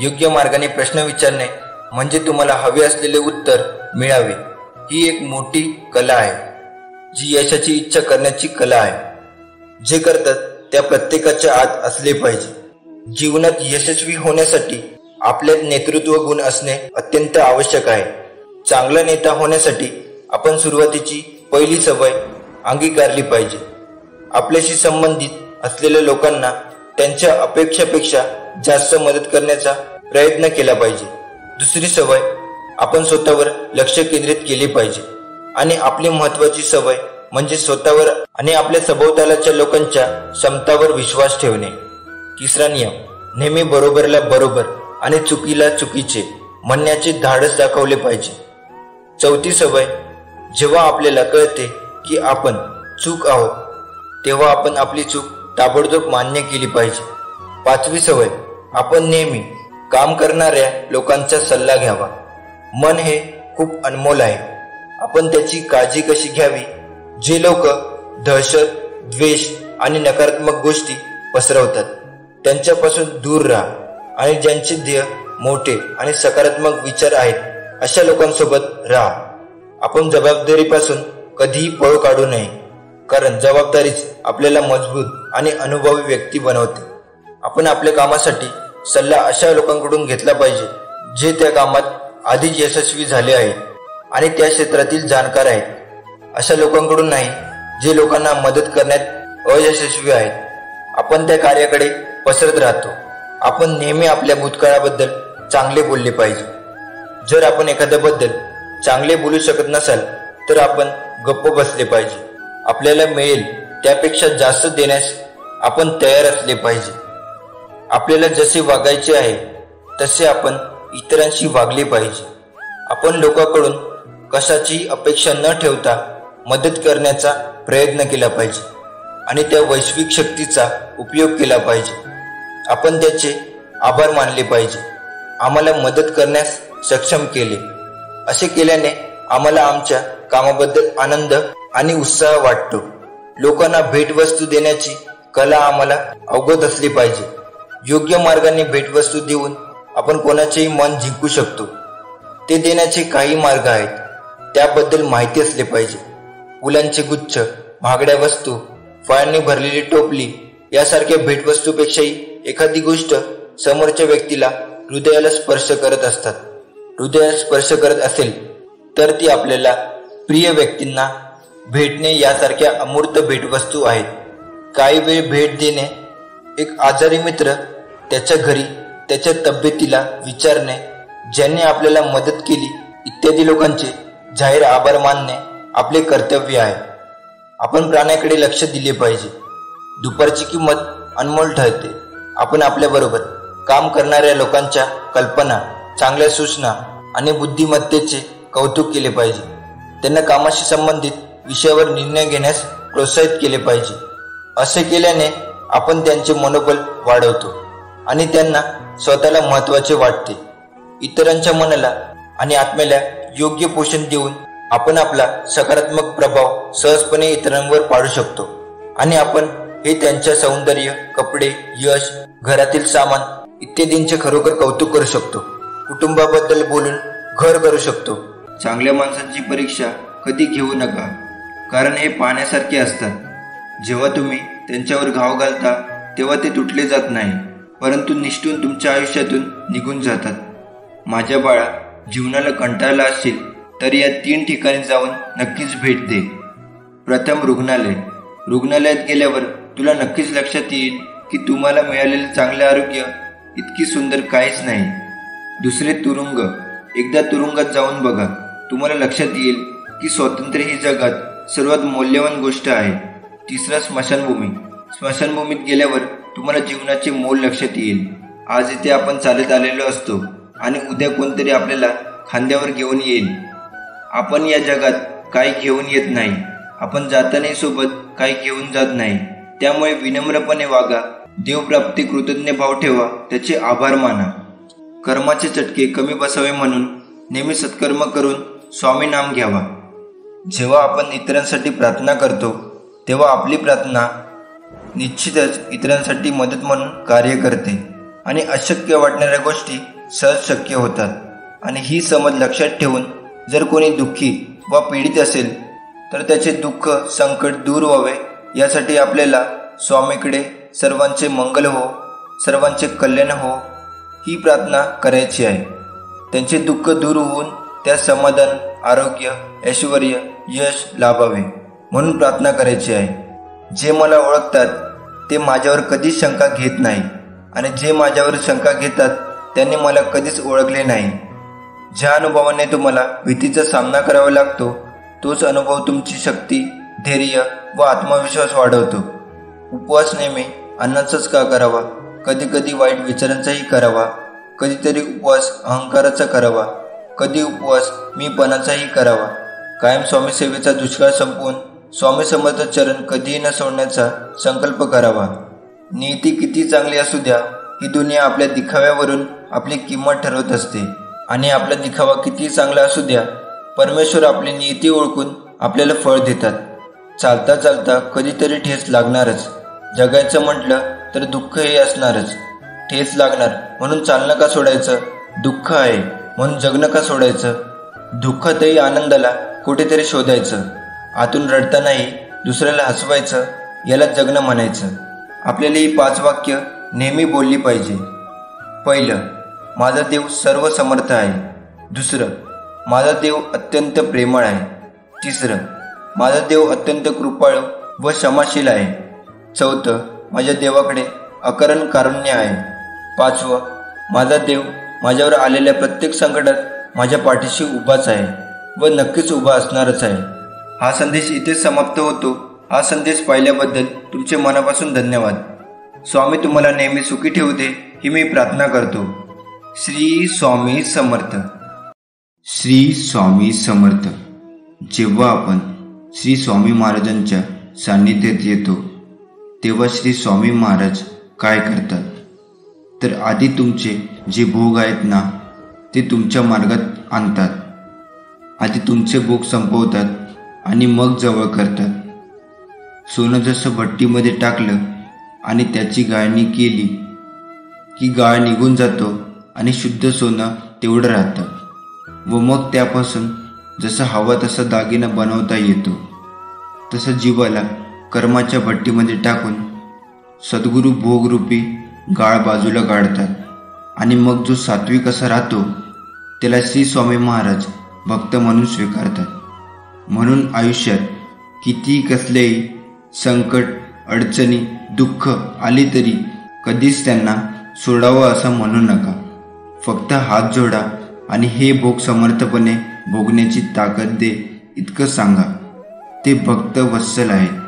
योग्य मार्गाने प्रश्न विचारणे म्हणजे तुम्हाला हवे असलेले उत्तर मिळावे, ही एक मोठी कला आहे, जी यशाची इच्छा करण्याची कला आहे. जे करतात त्या प्रत्येकाच्या आत असले पाहिजे. जीवनात यशस्वी होण्यासाठी आपल्यात नेतृत्व गुण असणे अत्यंत आवश्यक आहे. चांगला नेता होण्यासाठी आपण सुरुवातीची पहिली सवय अंगीकारली पाहिजे. आपल्याशी संबंधित असलेल्या लोकांना त्यांच्या अपेक्षापेक्षा जास्त मदत करण्याचा प्रयत्न केला पाहिजे. दुसरी सवय, आपण स्वतःवर लक्ष केंद्रित केले पाहिजे. आणि आपली महत्वाची सवय म्हणजे स्वतःवर आणि आपल्या सभोवतालच्या लोकांच्या क्षमतावर विश्वास ठेवणे. तिसरा नियम, नेहमी बरोबरला बरोबर आणि चुकीला चुकीचे म्हणण्याचे धाडस दाखवले पाहिजे. चौथी सवय, जेव्हा आपल्याला कळते की आपण चूक आहोत तेव्हा आपण आपली चूक ताबडतोब मान्य केली पाहिजे. पाचवी सवय, आपण नेहमी काम करणाऱ्या लोकांचा सल्ला घ्यावा. मन हे खूप अनमोल आहे, आपण त्याची काळजी कशी घ्यावी. जे लोक दहशत, द्वेष आणि नकारात्मक गोष्टी पसरवतात त्यांच्यापासून दूर राहा आणि ज्यांचे ध्येय मोठे आणि सकारात्मक विचार आहेत अशा लोकांसोबत राहा. आपण जबाबदारीपासून कधीही पळ काढू नये, कारण जबाबदारीच आपल्याला मजबूत आणि अनुभवी व्यक्ती बनवते. आपण आपल्या कामासाठी सल्ला अशा लोकांकडून घेतला पाहिजे जे त्या कामात आधीच यशस्वी झाले आहेत आणि त्या क्षेत्रातील जाणकार आहेत. अशा लोकांकडून नाही जे लोकांना मदत करण्यात अयशस्वी आहेत. आपण त्या कार्याकडे पसरत राहतो. आपण नेहमी आपल्या भूतकाळाबद्दल चांगले बोलले पाहिजे. जर आपण एखाद्याबद्दल चांगले बोलू शकत नसाल तर आपण गप्प बसले पाहिजे. आपल्याला मिळेल त्यापेक्षा जास्त देण्यास आपण तयार असले पाहिजे. आपल्याला जसे वागायचे आहे तसे आपण इतरांशी वागले पाहिजे. आपण लोकांकडून कशाची अपेक्षा न ठेवता मदत करण्याचा प्रयत्न केला पाहिजे आणि त्या वैश्विक शक्तीचा उपयोग केला पाहिजे. आपण त्याचे आभार मानले पाहिजे. आम्हाला मदत करण्यास सक्षम केले. असे केल्याने आम्हाला आमच्या कामाबद्दल आनंद आणि उत्साह वाटतो. लोकांना भेटवस्तू देण्याची कला आम्हाला अवगत असली पाहिजे. योग्य मार्गाने भेटवस्तू देऊन आपण कोणाचेही मन जिंकू शकतो. ते देण्याचे काही मार्ग आहेत, त्याबद्दल माहिती असले पाहिजे. फुलांचे गुच्छ, महागड्या वस्तू, फळांनी भरलेली टोपली यासारख्या भेटवस्तूपेक्षाही एखादी गोष्ट समोरच्या व्यक्तीला हृदयाला स्पर्श करत असतात. हृदयाला स्पर्श करत असेल तर ती आपल्याला प्रिय व्यक्तींना भेटणे यासारख्या अमूर्त भेटवस्तू आहेत. काही वेळ भेट देणे, एक आजारी मित्र त्याच्या घरी त्याच्या तब्येतीला विचारणे, ज्यांनी आपल्याला मदत केली इत्यादी लोकांचे जाहीर आभार मानणे आपले कर्तव्य आहे. आपण प्राण्याकडे लक्ष दिले पाहिजे. दुपारची किंमत अनमोल ठरते. आपण आपल्याबरोबर काम करणाऱ्या लोकांच्या कल्पना, चांगल्या सूचना आणि बुद्धिमत्तेचे कौतुक केले पाहिजे. त्यांना कामाशी संबंधित विषयावर निर्णय घेण्यास प्रोत्साहित केले पाहिजे. असे केल्याने आपण त्यांचे मनोबल वाढवतो आणि त्यांना स्वतःला महत्त्वाचे वाटते. इतरांच्या मनाला आणि आत्म्याला योग्य पोषण देऊन आपण आपला सकारात्मक प्रभाव सहजपणे इतरांवर पाडू शकतो आणि आपण हे त्यांच्या सौंदर्य, कपडे, यश, घरातील सामान इत्यादींचे खरोखर कौतुक करू शकतो. कुटुंबाबद्दल बोलून घर करू शकतो. चांगल्या माणसांची परीक्षा कधी घेऊ नका, कारण हे पाण्यासारखे असतात. जेव्हा तुम्ही त्यांच्यावर घाव घालता तेव्हा ते तुटले जात नाही, परंतु निष्ठून तुमच्या आयुष्यातून निघून जातात. माझ्या बाळा, जीवनाला कंटाळला असशील तर या 3 ठिकाणी जाऊन नक्कीच भेट दे. प्रथम रुग्णालय. रुग्णालयात गेल्यावर तुला नक्कीच लक्षात येईल की तुम्हाला मिळालेले चांगले आरोग्य इतकी सुंदर काहीच नाही. दुसरे तुरुंग. एकदा तुरुंगात जाऊन बघा. तुम्हाला लक्षात येईल की स्वातंत्र्य ही जगात सर्वात मौल्यवान गोष्ट आहे. तिसरा स्मशानभूमी. स्मशानभूमीत गेल्यावर तुम्हाला जीवनाचे मोल लक्षात येईल. आज इथे आपण चालत आलेलो असतो आणि उद्या कोणतरी आपल्याला खांद्यावर घेऊन येईल. आपण या जगात काही घेऊन येत नाही. आपण जातानाही सोबत काही घेऊन जात नाही. त्यामुळे विनम्रपणे वागा. देवप्राप्ती कृतज्ञ भाव ठेवा. त्याचे आभार माना. कर्माचे चटके कमी बसावे म्हणून नेहमी सत्कर्म करून स्वामी नाम घ्यावा. जेव्हा आपण इतरांसाठी प्रार्थना करतो तेव्हा आपली प्रार्थना निश्चितच इतरांसाठी मदत म्हणून कार्य करते आणि अशक्य वाटणाऱ्या गोष्टी सहज शक्य होतात. आणि ही समज लक्षात ठेवून जर कोणी दुःखी व पीडित असेल तर त्याचे दुःख, संकट दूर व्हावे यासाठी आपल्याला स्वामीकडे सर्वांचे मंगल हो, सर्वांचे कल्याण हो ही प्रार्थना करायची आहे. त्यांचे दुःख दूर होऊन त्या समाधान, आरोग्य, ऐश्वर, यश लाभावे म्हणून प्रार्थना करायची आहे. जे मला ओळखतात ते माझ्यावर कधीच शंका घेत नाही आणि जे माझ्यावर शंका घेतात त्यांनी मला कधीच ओळखले नाही. ज्या अनुभवाने तुम्हाला भीतीचा सामना करावा लागतो तोच अनुभव तुमची शक्ती, धैर्य व आत्मविश्वास वाढवतो. उपवास नेहमी अन्नाचाच का करावा? कधी कधी वाईट विचारांचाही करावा. कधीतरी उपवास अहंकाराचा करावा. कधी उपवास मीपणाचाही करावा. कायम स्वामी सेवेचा दुष्काळ संपवून स्वामी समर्थ चरण कधीही न सोडण्याचा संकल्प करावा. नियती किती चांगली असू द्या, ही दुनिया आपल्या दिखाव्यावरून आपली किंमत ठरवत असते. आणि आपला दिखावा किती चांगला असू द्या, परमेश्वर आपली नियती ओळखून आपल्याला फळ देतात. चालता चालता कधीतरी ठेच लागणारच. जगायचं म्हटलं तर दुःख हे असणारच. ठेच लागणार म्हणून चालणं का सोडायचं? दुःख आहे म्हणून जगणं का सोडायचं? दुःखातही आनंदाला कुठेतरी शोधायचं. आतून रडतानाही दुसऱ्याला हसवायचं, याला जगणं म्हणायचं. आपल्याला ही 5 वाक्य नेहमी बोलली पाहिजे. पहिलं, माझा देव सर्व समर्थ आहे. दुसरं, माझा देव अत्यंत प्रेमळ आहे. तिसरं, माझा देव अत्यंत कृपाळू व क्षमाशील आहे. चौथं, माझ्या देवाकडे अकारण कारुण्य आहे. पाचवं, माझा देव माझ्यावर आलेल्या प्रत्येक संकटात माझ्या पाठीशी उभाच आहे व नक्कीच उभा असणारच आहे. हा संदेश इथेच समाप्त होतो. हा संदेश पाहिल्याबद्दल तुमचे मनापासून धन्यवाद. स्वामी तुम्हाला नेहमी सुखी ठेवते ही मी प्रार्थना करतो. श्री स्वामी समर्थ. श्री स्वामी समर्थ. जेव्हा आपण श्री स्वामी महाराजांच्या सान्निध्यात येतो तेव्हा श्री स्वामी महाराज काय करतात? तर आधी तुमचे जे भोग आहेत ना ते तुमच्या मार्गात आणतात. आधी तुमचे भोग संपवतात आणि मग जवळ करतात. सोनं जसं भट्टीमध्ये टाकलं आणि त्याची गाळणी केली की गाळ निघून जातो आणि शुद्ध सोनं तेवढं राहतं व मग त्यापासून जसं हवा तसा दागिना बनवता येतो. तसं जीवाला कर्माच्या भट्टीमध्ये टाकून सद्गुरू भोगरूपी गाळ बाजूला काढतात आणि मग जो सात्विक असा राहतो त्याला श्री स्वामी महाराज भक्त म्हणून स्वीकारतात. म्हणून आयुष्यात कितीही कसलेही संकट, अडचणी, दुःख आली तरी कधीच त्यांना सोडावं असं म्हणू नका. फक्त हात जोडा आणि हे भोग समर्थपणे भोगण्याची ताकद दे इतकं सांगा. ते भक्त वत्सल आहेत.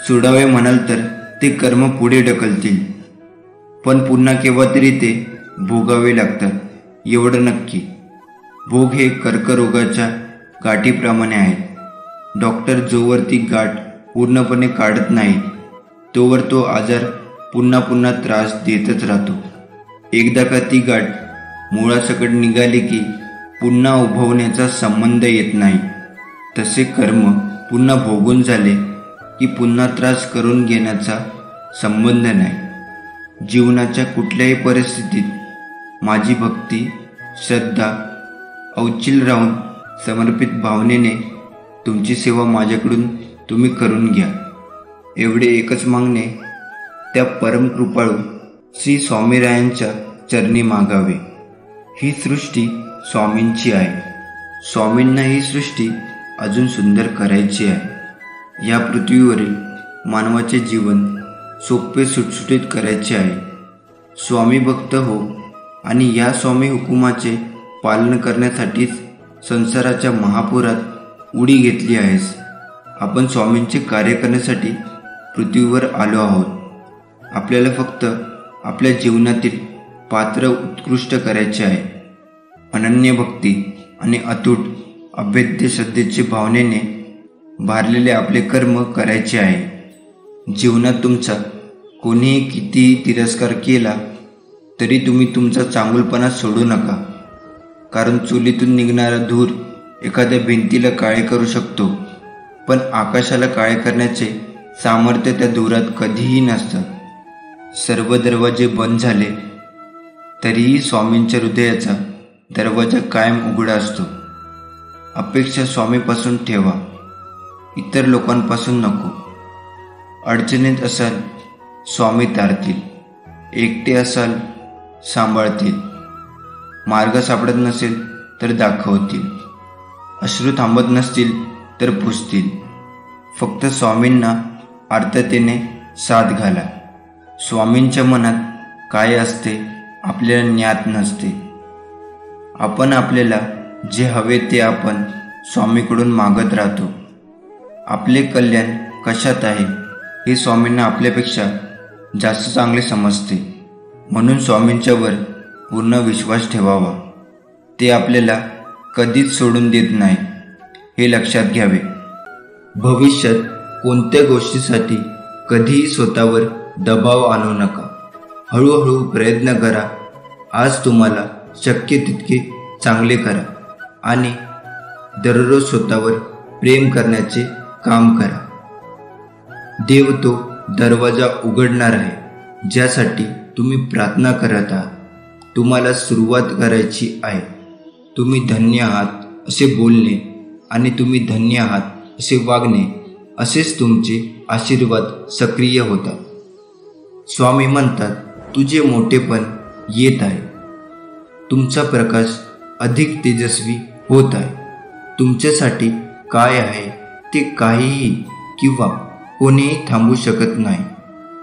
सोडावे म्हणाल तर ते कर्म पुढे ढकलतील, पण पुन्हा केव्हा तरी ते भोगावे लागतात एवढं नक्की. भोग हे कर्करोगाच्या गाठीप्रमाणे आहेत. डॉक्टर जोवर ती गाठ पूर्णपणे काढत नाही तोवर तो आजार पुन्हा पुन्हा त्रास देतच राहतो. एकदा का ती गाठ मुळासकट निघाली की पुन्हा उभवण्याचा संबंध येत नाही. तसे कर्म पुन्हा भोगून झाले की पुन्हा त्रास करून घेण्याचा संबंध नाही. जीवनाच्या कुठल्याही परिस्थितीत माझी भक्ती, श्रद्धा, औचिल राहून समर्पित भावनेने तुमची सेवा माझ्याकडून तुम्ही करून घ्या. एवढे एकच मागणे त्या परमकृपाळू श्री स्वामीरायांच्या चरणी मागावे. ही सृष्टी स्वामींची आहे. स्वामींना ही सृष्टी अजून सुंदर करायची आहे. या पृथ्वीवरील मानवाचे जीवन सोपे सुटसुटीत करायचे आहे. स्वामी भक्त हो आणि या स्वामी हुकुमाचे पालन करण्यासाठीच संसाराच्या महापुरात उडी घेतली आहेस. आपण स्वामींचे कार्य करण्यासाठी पृथ्वीवर आलो आहोत. आपल्याला फक्त आपल्या जीवनातील पात्र उत्कृष्ट करायचे आहे. अनन्य भक्ती आणि अतूट अभेद्य श्रद्धेचे भावनेने भारलेले आपले कर्म करायचे आहे. जीवनात तुमचा कोणीही कितीही तिरस्कार केला तरी तुम्ही तुमचा चांगुलपणा सोडू नका. कारण चुलीतून निघणारा धूर एखाद्या भिंतीला काळे करू शकतो, पण आकाशाला काळे करण्याचे सामर्थ्य त्या धुरात कधीही नसतं. सर्व दरवाजे बंद झाले तरीही स्वामींच्या हृदयाचा दरवाजा कायम उघडा असतो. अपेक्षा स्वामीपासून ठेवा, इतर लोकांपासून नको. अडचणीत असाल स्वामी तारतील, एकटे असाल सांभाळतील, मार्ग सापडत नसेल तर दाखवतील, अश्रू थांबत नसतील तर पुसतील. फक्त स्वामींना आर्ततेने साथ घाला. स्वामींच्या मनात काय असते आपल्याला ज्ञात नसते. आपण आपल्याला जे हवे ते आपण स्वामीकडून मागत राहतो. आपले कल्याण कशात आहे हे स्वामींना आपल्यापेक्षा जास्त चांगले समजते. म्हणून स्वामींच्यावर पूर्ण विश्वास ठेवावा. ते आपल्याला कधीच सोडून देत नाही हे लक्षात घ्यावे. भविष्यात कोणत्या गोष्टीसाठी कधीही स्वतःवर दबाव आणू नका. हळूहळू प्रयत्न करा. आज तुम्हाला शक्य तितके चांगले करा आणि दररोज स्वतःवर प्रेम करण्याचे काम करा. देव तो दरवाजा उघडणार आहे ज्यासाठी तुम्ही प्रार्थना करत आहात तुम्हाला सुरुवात करायची आहे. तुम्ही धन्य आहात असे बोलणे आणि तुम्ही धन्य आहात असे वागणे, असेच तुमचे आशीर्वाद सक्रिय होतात. स्वामी म्हणतात, तुझे मोठेपण येत आहे. तुमचा प्रकाश अधिक तेजस्वी होत आहे. तुमच्यासाठी काय आहे ते काहीही किंवा कोणीही थांबू शकत नाही.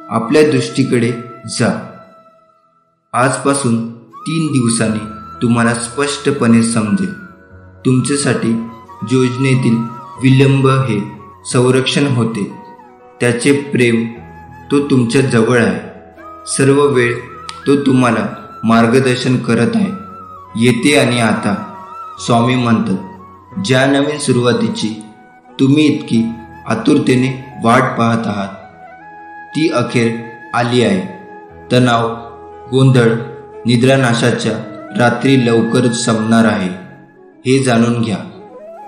आपल्या दृष्टीकडे जा. आजपासून 3 दिवसांनी तुम्हाला स्पष्टपणे समजेल. तुमच्यासाठी योजनेतील विलंब हे संरक्षण होते. त्याचे प्रेम तो तुमच्या जवळ आहे. सर्व वेळ तो तुम्हाला मार्गदर्शन करत आहे. येते आणि आता. स्वामी म्हणतात, ज्या नवीन सुरुवातीची तुम्ही इतकी आतुरतेने वाट पाहत आहात ती अखेर आली आहे. तणाव, गोंधळ, निद्रानाशाच्या रात्री लवकरच संपणार आहे हे जाणून घ्या.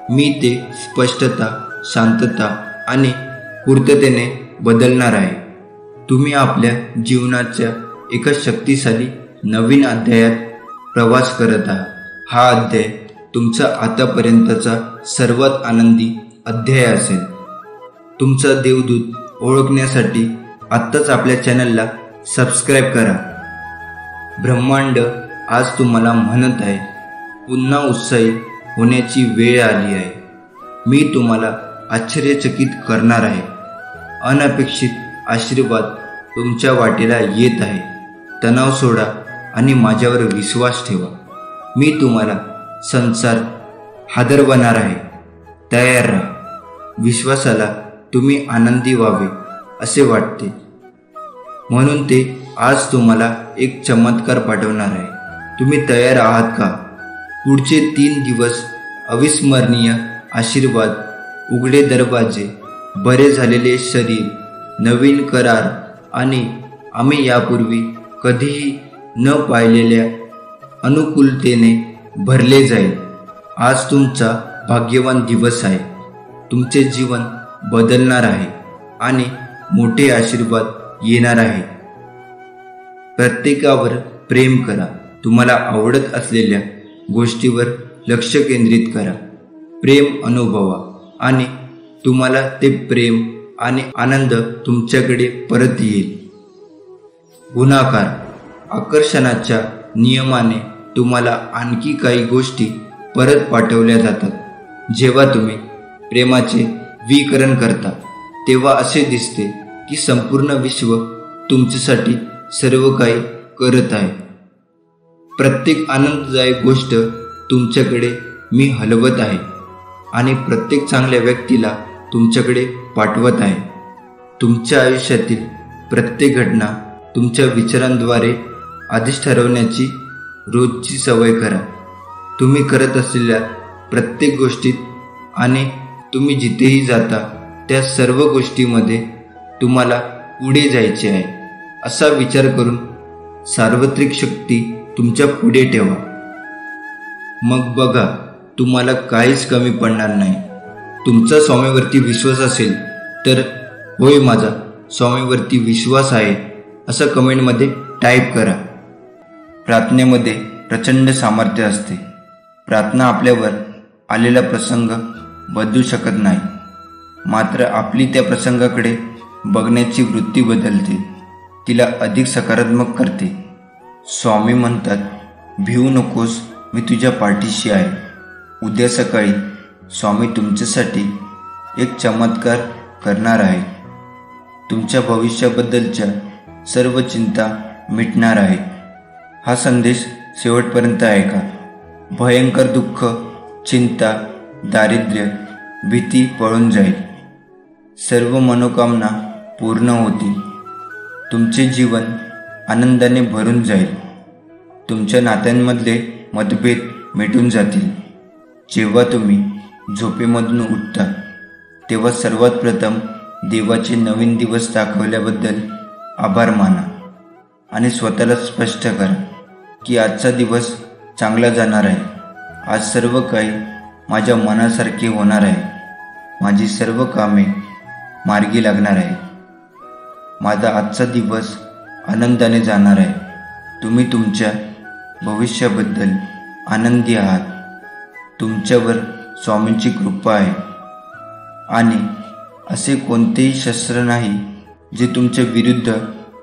मी ते स्पष्टता, शांतता आणि पूर्ततेने बदलणार आहे. तुम्ही आपल्या जीवनाच्या एका शक्तिशाली नवीन अध्यायात प्रवास करत आहात. हा अध्याय तुमचा आतापर्यंतचा सर्वात आनंदी अध्याय असेल. तुमचा देवदूत ओळखण्यासाठी आत्ताच आपल्या चॅनलला सबस्क्राईब करा. ब्रह्मांड आज तुम्हाला म्हणत आहे, पुन्हा उत्साही होण्याची वेळ आली आहे. मी तुम्हाला आश्चर्यचकित करणार आहे. अनपेक्षित आशीर्वाद तुमच्या वाटेला येत आहे. तणाव सोडा आणि माझ्यावर विश्वास ठेवा. मी तुम्हाला संसार हादरवणार आहे. तयार राहा. विश्वासाला तुम्ही आनंदी व्हावे असे वाटते म्हणून ते आज तुम्हाला एक चमत्कार पाठवणार आहे. तुम्ही तयार आहात का? पुढचे 3 दिवस अविस्मरणीय आशीर्वाद, उघडे दरवाजे, बरे झालेले शरीर, नवीन करार आणि आम्ही यापूर्वी कधीही न पाहिलेल्या अनुकूलतेने भरले जाईल. आज तुमचा भाग्यवान दिवस आहे. तुमचे जीवन बदलणार आहे आणि मोठे आशीर्वाद येणार आहे. प्रत्येकावर प्रेम करा. तुम्हाला आवडत असलेल्या गोष्टीवर लक्ष केंद्रित करा. प्रेम अनुभवा आणि तुम्हाला ते प्रेम आणि आनंद तुमच्याकडे परत येईल. गुणाकार, आकर्षणाच्या नियमाने तुम्हाला आणखी काही गोष्टी परत पाठवल्या जातात. जेव्हा तुम्ही प्रेमाचे विकरण करता तेव्हा असे दिसते की संपूर्ण विश्व तुमच्यासाठी सर्व काही करत आहे. प्रत्येक आनंददायक गोष्ट तुमच्याकडे मी हलवत आहे आणि प्रत्येक चांगल्या व्यक्तीला तुमच्याकडे पाठवत आहे. तुमच्या आयुष्यातील प्रत्येक घटना तुमच्या विचारांद्वारे आधीच ठरवण्याची रोजची सवय करा. तुम्ही करत असलेल्या प्रत्येक गोष्टीत आणि तुम्ही जिथेही जाता त्या सर्व गोष्टीमध्ये तुम्हाला पुढे जायचे आहे असा विचार करून सार्वत्रिक शक्ती तुमच्या पुढे ठेवा. मग बघा, तुम्हाला काहीच कमी पडणार नाही. तुमचा स्वामीवरती विश्वास असेल तर होय, माझा स्वामीवरती विश्वास आहे असं कमेंटमध्ये टाईप करा. प्रार्थनेमध्ये प्रचंड सामर्थ्य असते. प्रार्थना आपल्यावर आलेला प्रसंग बदलू शकत नाही, मात्र आपली त्या प्रसंगाकडे बघण्याची वृत्ती बदलते, तिला अधिक सकारात्मक करते. स्वामी म्हणतात, भिवू नकोस, मी तुझ्या पाठीशी आहे. उद्या सकाळी स्वामी तुमच्यासाठी एक चमत्कार करणार आहे. तुमच्या भविष्याबद्दलच्या सर्व चिंता मिटणार आहे. हा संदेश शेवटपर्यंत ऐका. भयंकर दुःख, चिंता, दारिद्र्य, भीती पळून जाईल. सर्व मनोकामना पूर्ण होतील. तुमचे जीवन आनंदाने भरून जाईल. तुमच्या नात्यांमधले मतभेद मिटून जातील. जेव्हा तुम्ही झोपेमधून उठता तेव्हा सर्वात प्रथम देवाचे नवीन दिवस दाखवल्याबद्दल आभार माना आणि स्वतःला स्पष्ट करा की आजचा दिवस चांगला जाणार आहे. आज सर्व काही माझ्या मनासारखे होणार आहे. माझी सर्व कामे मार्गी लागणार आहे. माझा आजचा दिवस आनंदाने जाणार आहे. तुम्ही तुमच्या भविष्याबद्दल आनंदी आहात. तुमच्यावर स्वामींची कृपा आहे आणि असे कोणतेही शस्त्र नाही जे तुमच्या विरुद्ध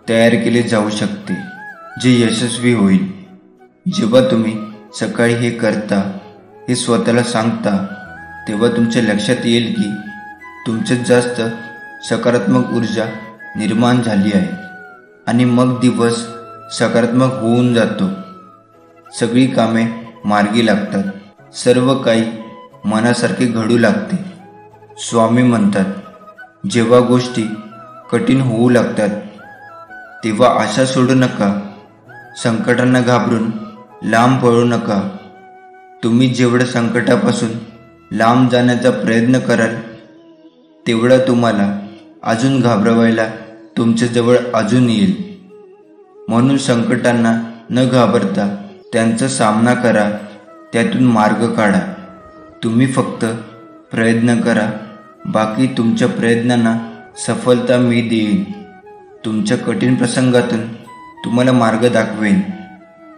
तयार केले जाऊ शकते, जे यशस्वी होईल. जेव्हा तुम्ही सकाळी हे करता, हे स्वतःला सांगता, तेव्हा तुमच्या लक्षात येईल की तुमच्यात जास्त सकारात्मक ऊर्जा निर्माण झाली आहे आणि मग दिवस सकारात्मक होऊन जातो. सगळी कामे मार्गी लागतात. सर्व काही मनासारखे घडू लागते. स्वामी म्हणतात, जेव्हा गोष्टी कठीण होऊ लागतात तेव्हा आशा सोडू नका. संकटांना घाबरून लांब पळू नका. तुम्ही जेवढं संकटापासून लांब जाण्याचा प्रयत्न कराल तेवढं तुम्हाला अजून घाबरवायला तुमच्याजवळ अजून येईल. म्हणून संकटांना न घाबरता त्यांचा सामना करा, त्यातून मार्ग काढा. तुम्ही फक्त प्रयत्न करा. बाकी तुमच्या प्रयत्नांना सफलता मी देईन. तुमच्या कठीण प्रसंगातून तुम्हाला मार्ग दाखवेन.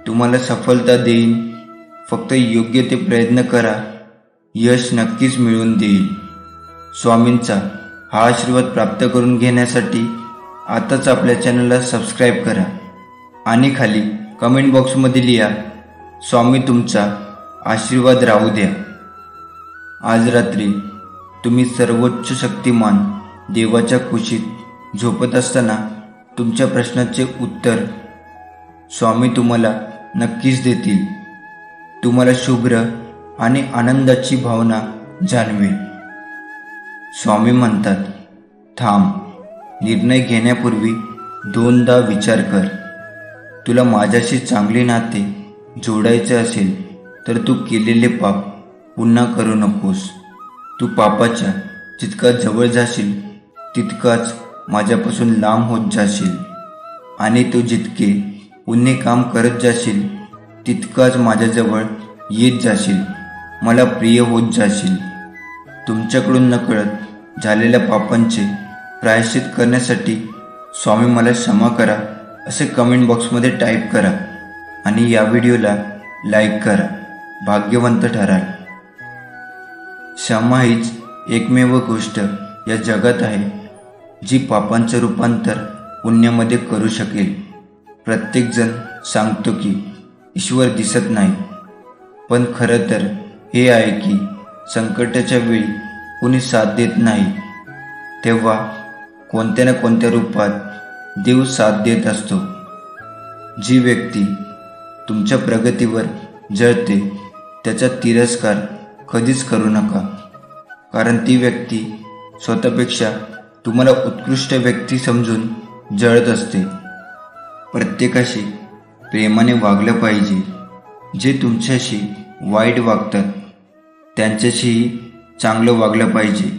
तुम्हाला सफलता देईन. फक्त योग्य ते प्रयत्न करा. यश नक्कीच मिळवून देईल. स्वामींचा हा आशीर्वाद प्राप्त करून घेण्यासाठी आताच आपल्या चॅनलला सबस्क्राईब करा आणि खाली कमेंट बॉक्समध्ये लिहा, स्वामी तुमचा आशीर्वाद राहू द्या. आज रात्री तुम्ही सर्वोच्च शक्तिमान देवाच्या कुशीत झोपत असताना तुमच्या प्रश्नाचे उत्तर स्वामी तुम्हाला नक्कीच देतील. तुम्हाला शुभ्र आणि आनंदाची भावना जाणवेल. स्वामी म्हणतात, थांब. निर्णय घेण्यापूर्वी दोनदा विचार कर. तुला माझ्याशी चांगले नाते जोडायचे असेल तर तू केलेले पाप पुन्हा करू नकोस. तू पापाच्या जितका जवळ जाशील तितकाच माझ्यापासून लांब होत जाशील आणि तू जितके पुण्य काम करत जाशील तितकाच माझ्याजवळ येत जाशील. मला प्रिय होत जाशील. तुमच्याकडून नकळत झालेल्या पापांचे प्रायश्चित करण्यासाठी स्वामी मला क्षमा करा असे कमेंट बॉक्समध्ये टाईप करा आणि या व्हिडिओला लाईक करा. भाग्यवंत ठराल. क्षमा हीच एकमेव गोष्ट या जगात आहे जी पापांचं रूपांतर पुण्यामध्ये करू शकेल. प्रत्येकजण सांगतो की ईश्वर दिसत नाही, पण खरं तर हे आहे की संकटाच्या वेळी कोणी साथ देत नाही तेव्हा कोणत्या ना कोणत्या रूपात देव साथ देत असतो. जी व्यक्ती तुमच्या प्रगतीवर जळते त्याचा तिरस्कार कधीच करू नका, कारण ती व्यक्ती स्वतःपेक्षा तुम्हाला उत्कृष्ट व्यक्ती समजून जळत असते. प्रत्येकाशी प्रेमाने वागलं पाहिजे. जे तुमच्याशी वाईट वागतात त्यांच्याशीही चांगलं वागलं पाहिजे.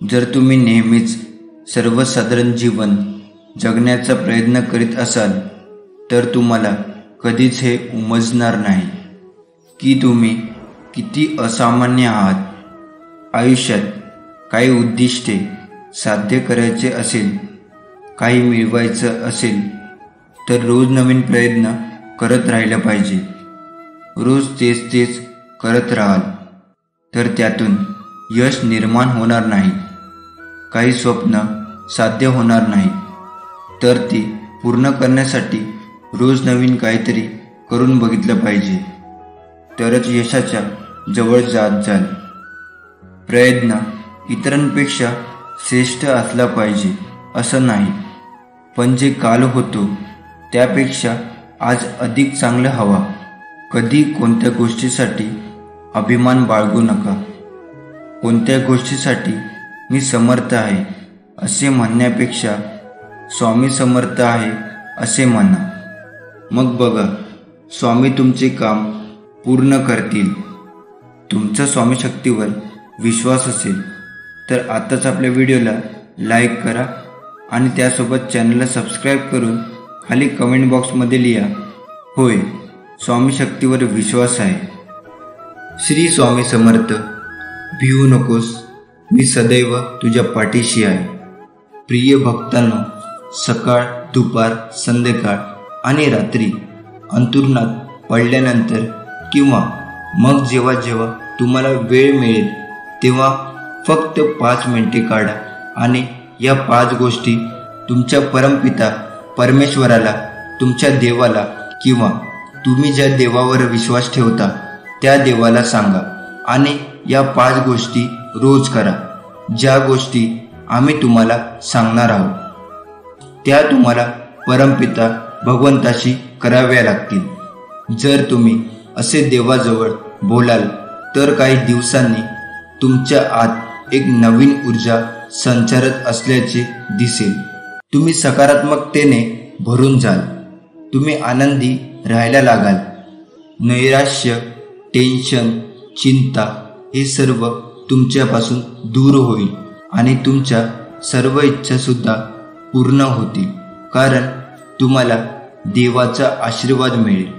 जर तुम्ही नेहमीच सर्वसाधारण जीवन जगण्याचा प्रयत्न करीत असाल तर तुम्हाला कधीच हे उमजणार नाही की तुम्ही किती असामान्य आहात. आयुष्यात काही उद्दिष्टे साध्य करायचे असेल, काही मिळवायचं असेल तर रोज नवीन प्रयत्न करत राहिलं पाहिजे. रोज तेच करत राहाल तर त्यातून यश निर्माण होणार नाही. काही स्वप्न साध्य होणार नाही तर ती पूर्ण करण्यासाठी रोज नवीन काहीतरी करून बघितलं पाहिजे, तरच यशाच्या जवळ जात जाल. प्रयत्न इतरांपेक्षा श्रेष्ठ असला पाहिजे असं नाही, पण जे काल होतो त्यापेक्षा आज अधिक चांगलं हवा. कधी कोणत्या गोष्टीसाठी अभिमान बाळगू नका. कोणत्या गोष्टीसाठी मी समर्थ आहे असे म्हणण्यापेक्षा स्वामी समर्थ आहे असे म्हणा. मग बघा, स्वामी तुमचे काम पूर्ण करतील. तुमचा स्वामी शक्तीवर विश्वास असेल तर आताच आपल्या व्हिडिओला लाईक करा आणि त्यासोबत चॅनलला सबस्क्राईब करून खाली कमेंट बॉक्समध्ये लिहा, होय स्वामी शक्तीवर विश्वास आहे. श्री स्वामी समर्थ. भिवू नकोस, मी सदैव तुझ्या पाठीशी आहे. प्रिय भक्तांनो, सकाळ दुपार, संध्याकाळ आणि रात्री अंथरुणात पडल्यानंतर किंवा मग जेव्हा जेव्हा तुम्हाला वेळ मिळेल तेव्हा फक्त 5 मिनिटे काढा आणि या 5 गोष्टी तुमच्या परमपिता परमेश्वराला, तुमच्या देवाला किंवा तुम्ही ज्या देवावर विश्वास ठेवता त्या देवाला सांगा. आणि या 5 गोष्टी रोज करा. ज्या गोष्टी आम्ही तुम्हाला सांगणार आहोत त्या तुम्हाला परमपिता भगवंताशी कराव्या लागतील. जर तुम्ही असे देवाजवळ बोलाल तर काही दिवसांनी तुमच्या आत एक नवीन ऊर्जा संचारत असल्याचे दिसेल. तुम्ही सकारात्मकतेने भरून जाल. तुम्ही आनंदी राहायला लागाल. नैराश्य, टेन्शन, चिंता हे सर्व तुमच्यापासून दूर होईल आणि तुमच्या सर्व इच्छा सुद्धा पूर्ण होतील, कारण तुम्हाला देवाचा आशीर्वाद मिळेल.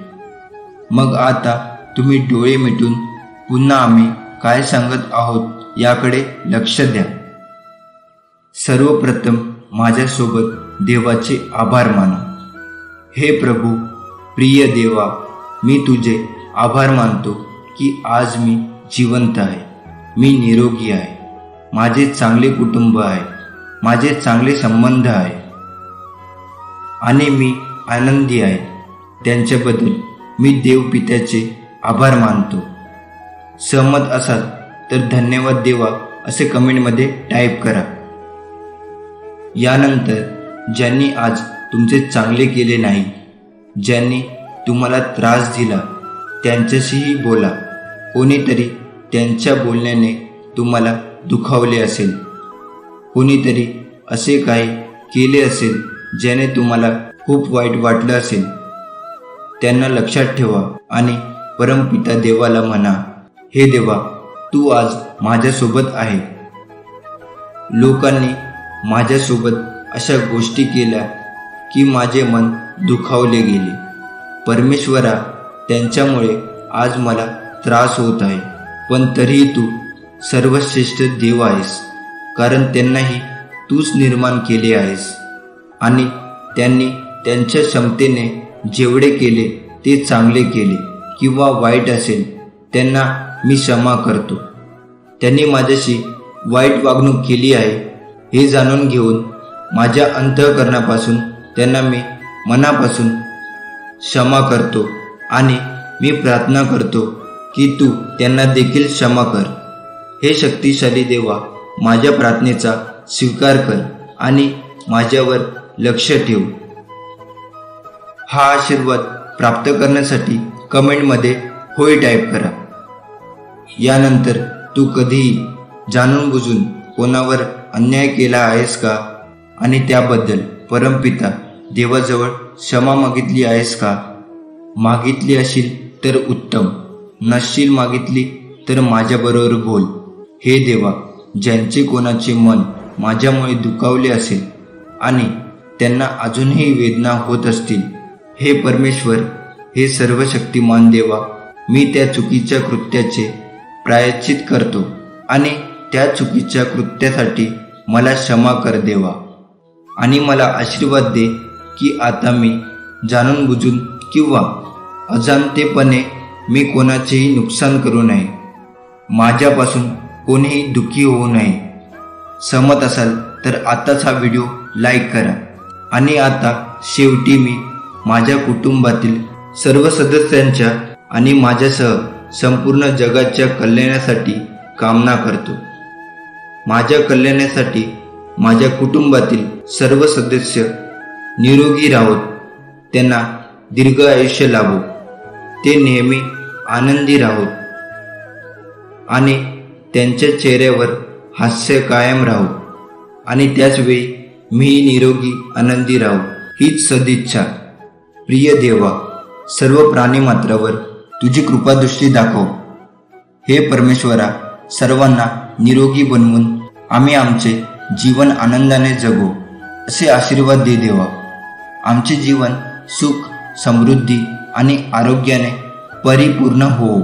मग आता तुम्ही डोळे मिटून पुन्हा आम्ही काय सांगत आहोत याकडे लक्ष द्या. सर्वप्रथम माझ्यासोबत देवाचे आभार माना. हे प्रभू, प्रिय देवा, मी तुझे आभार मानतो की आज मी जिवंत आहे, मी निरोगी आहे, माझे चांगले कुटुंब आहे, माझे चांगले संबंध आहे आणि मी आनंदी आहे. त्यांच्याबद्दल मी देवपित्याचे आभार मानतो. सहमत असाल तर धन्यवाद देवा असे कमेंटमध्ये टाईप करा. यानंतर ज्यांनी आज तुमचे चांगले केले नाही, ज्यांनी तुम्हाला त्रास दिला त्यांच्याशीही बोला. कोणीतरी त्यांच्या बोलण्याने तुम्हाला दुखावले असेल, कोणीतरी असे काही केले असेल ज्याने तुम्हाला खूप वाईट वाटलं असेल. त्यांना लक्षात ठेवा आणि परमपिता देवाला म्हणा, हे देवा, तू आज माझ्यासोबत आहे. लोकांनी माझ्यासोबत अशा गोष्टी केल्या की माझे मन दुखावले गेले. परमेश्वरा, त्यांच्यामुळे आज मला त्रास होत आहे, पण तरीही तू सर्वश्रेष्ठ देव आहेस, कारण त्यांनाही तूच निर्माण केले आहेस आणि त्यांनी त्यांच्या क्षमतेने जेवढे केले ते चांगले केले किंवा वाईट असेल त्यांना मी क्षमा करतो. त्यांनी माझ्याशी वाईट वागणूक केली आहे हे जाणून घेऊन माझ्या अंतःकरणापासून त्यांना मी मनापासून क्षमा करतो आणि मी प्रार्थना करतो की तू त्यांना देखील क्षमा कर. हे शक्तिशाली देवा, माझ्या प्रार्थनेचा स्वीकार कर आणि माझ्यावर लक्ष ठेव. हा आशीर्वाद प्राप्त करण्यासाठी कमेंटमध्ये होय टाईप करा. यानंतर तू कधीही जाणून बुजून कोणावर अन्याय केला आहेस का आणि त्याबद्दल परमपिता देवाजवळ क्षमा मागितली आहेस का? मागितली असेल तर उत्तम, नसशील मागितली तर माझ्याबरोबर बोल. हे देवा, ज्यांचे कोणाचे मन माझ्यामुळे दुखावले असेल आणि त्यांना अजूनही वेदना होत असतील, हे परमेश्वर, हे सर्वशक्तिमान देवा, मी त्या चुकीच्या कृत्याचे प्रायश्चित करतो आणि त्या चुकीच्या कृत्यासाठी मला क्षमा कर देवा. आणि मला आशीर्वाद दे की आता मी जाणून बुजून किंवा अजाणतेपणे मी कोणाचेही नुकसान करू नये, माझ्यापासून कोणीही दुःखी होऊ नये. सहमत असाल तर आताच हा व्हिडिओ लाईक करा. आणि आता शेवटी मी माझ्या कुटुंबातील सर्व सदस्यांच्या आणि माझ्यासह संपूर्ण जगाच्या कल्याणासाठी कामना करतो. माझ्या कल्याणासाठी माझ्या कुटुंबातील सर्व सदस्य निरोगी राहोत, त्यांना दीर्घ आयुष्य लाभो, ते नेहमी आनंदी राहोत आणि त्यांच्या चेहऱ्यावर हास्य कायम राहो आणि त्याचवेळी मी निरोगी आनंदी राहो, हीच सदिच्छा. प्रिय देवा, सर्व प्राणीमात्रावर तुझी कृपादृष्टी दाखव. हे परमेश्वरा, सर्वांना निरोगी बनवून आम्ही आमचे जीवन आनंदाने जगू असे आशीर्वाद दे देवा. आमचे जीवन सुख, समृद्धी आणि आरोग्याने परिपूर्ण हो.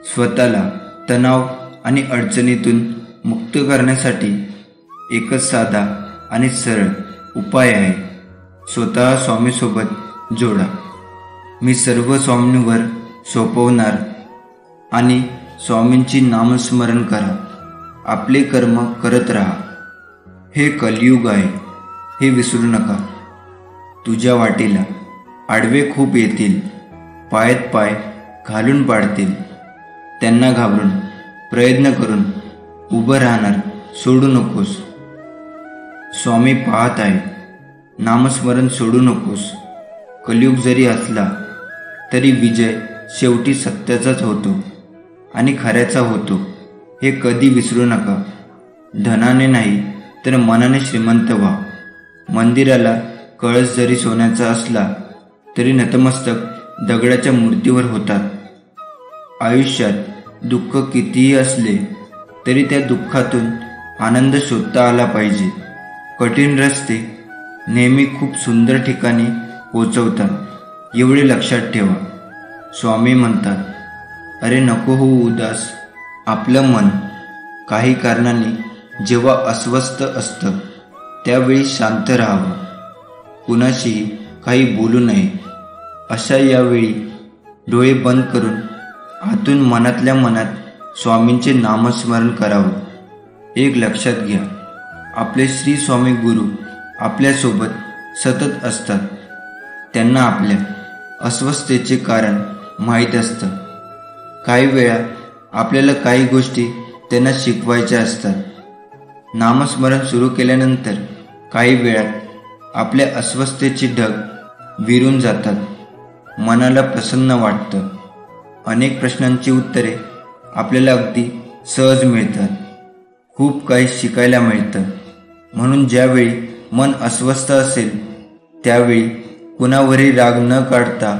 स्वतःला तणाव आणि अडचणीतून मुक्त करण्यासाठी एकच साधा आणि सरळ उपाय आहे. स्वतः स्वामीसोबत जोडा. मी सर्व स्वामींवर सोपवणार आणि स्वामींची नामस्मरण करा. आपले कर्म करत राहा. हे कलियुग आहे, हे विसरू नका. तुझ्या वाटेला आडवे खूप येतील, पायात पाय घालून पाडतील. त्यांना घाबरून प्रयत्न करून उभं राहणार सोडू नकोस. स्वामी पाहत आहे. नामस्मरण सोडू नकोस. कलियुग जरी असला तरी विजय शेवटी सत्याचाच होतो आणि खऱ्याचा होतो, हे कधी विसरू नका. धनाने नाही तर मनाने श्रीमंत व्हा. मंदिराला कळस जरी सोन्याचा असला तरी नतमस्तक दगडाच्या मूर्तीवर होतात. आयुष्यात दुःख कितीही असले तरी त्या दुःखातून आनंद शोधता आला पाहिजे. कठीण रस्ते नेहमी खूप सुंदर ठिकाणी पोचवतात, एवढे लक्षात ठेवा. स्वामी म्हणतात, अरे नको होऊ उदास. आपलं मन काही कारणाने जेव्हा अस्वस्थ असतं त्यावेळी शांत राहावं. कुणाशीही काही बोलू नये. अशा यावेळी डोळे बंद करून आतून मनातल्या मनात स्वामींचे नामस्मरण करावं. एक लक्षात घ्या, आपले श्री स्वामी गुरु आपल्यासोबत सतत असतात. त्यांना आपल्या अस्वस्थतेचे कारण माहीत असतं. काही वेळा आपल्याला काही गोष्टी त्यांना शिकवायच्या असतात. नामस्मरण सुरू केल्यानंतर काही वेळात आपल्या अस्वस्थतेची ढग विरून जातात. मनाला प्रसन्न वाटतं. अनेक प्रश्नांची उत्तरे आपल्याला अगदी सहज मिळतात. खूप काही शिकायला मिळतं. म्हणून ज्यावेळी मन अस्वस्थ असेल त्यावेळी कुणावरही राग न काढता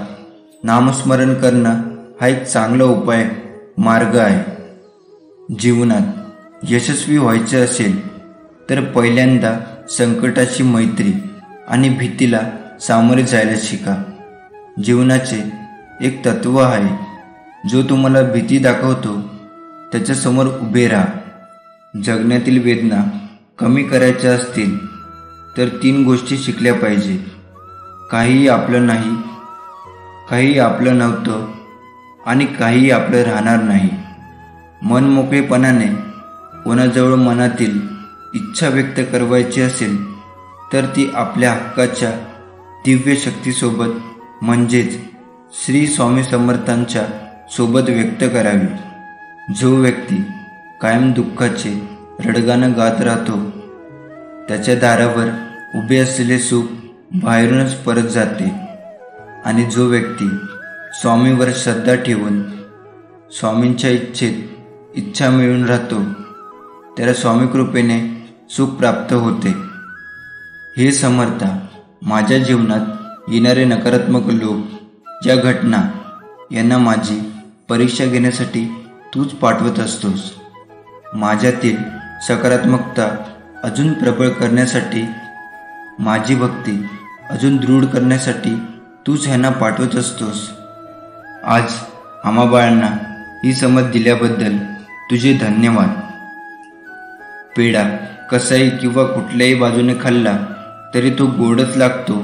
नामस्मरण करणं हा एक चांगला मार्ग आहे. जीवनात यशस्वी व्हायचे असेल तर पहिल्यांदा संकटाची मैत्री आणि भीतीला सामोरे जायला शिका. जीवनाचे एक तत्व आहे, जो तुम्हाला भीती दाखवतो त्याच्यासमोर उभे राहा. जगण्यातील वेदना कमी करायच्या असतील तर 3 गोष्टी शिकल्या पाहिजे. काहीही आपलं नाही, काही आपलं नव्हतं आणि काही आपलं राहणार नाही. मन मोकळेपणाने कोणाजवळ मनातील इच्छा व्यक्त करायची असेल तर ती आपल्या हक्काच्या दिव्य शक्तीसोबत म्हणजेच श्री स्वामी समर्थांच्या सोबत व्यक्त करावी. जो व्यक्ती कायम दुःखाचे रडगाणं गात राहतो त्याच्या दारावर उभे असलेले सुख बाहेरूनच परत जाते. आणि जो व्यक्ती स्वामीवर श्रद्धा ठेवून स्वामींच्या इच्छा मिळून राहतो त्याला स्वामी कृपेने सुख प्राप्त होते. हे समर्था, माझ्या जीवनात येणारे नकारात्मक लोक या घटना यांना माझी परीक्षा घेण्यासाठी तूच पाठवत असतोस. माझ्यातील सकारात्मकता अजून प्रबळ करण्यासाठी, माझी भक्ती अजून दृढ करण्यासाठी तूच ह्यांना पाठवत असतोस. आज आम्हा बाळांना ही समज दिल्याबद्दल तुझे धन्यवाद. पेढा कसाही किंवा कुठल्याही बाजूने खाल्ला तरी तो गोडच लागतो,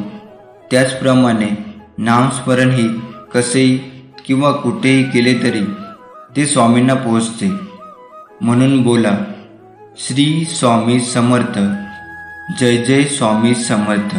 त्याचप्रमाणे नामस्मरण ही कसेही किंवा कुठेही केले तरी ते स्वामींना पोहोचते. म्हणून बोला, श्री स्वामी समर्थ. जय जय स्वामी समर्थ.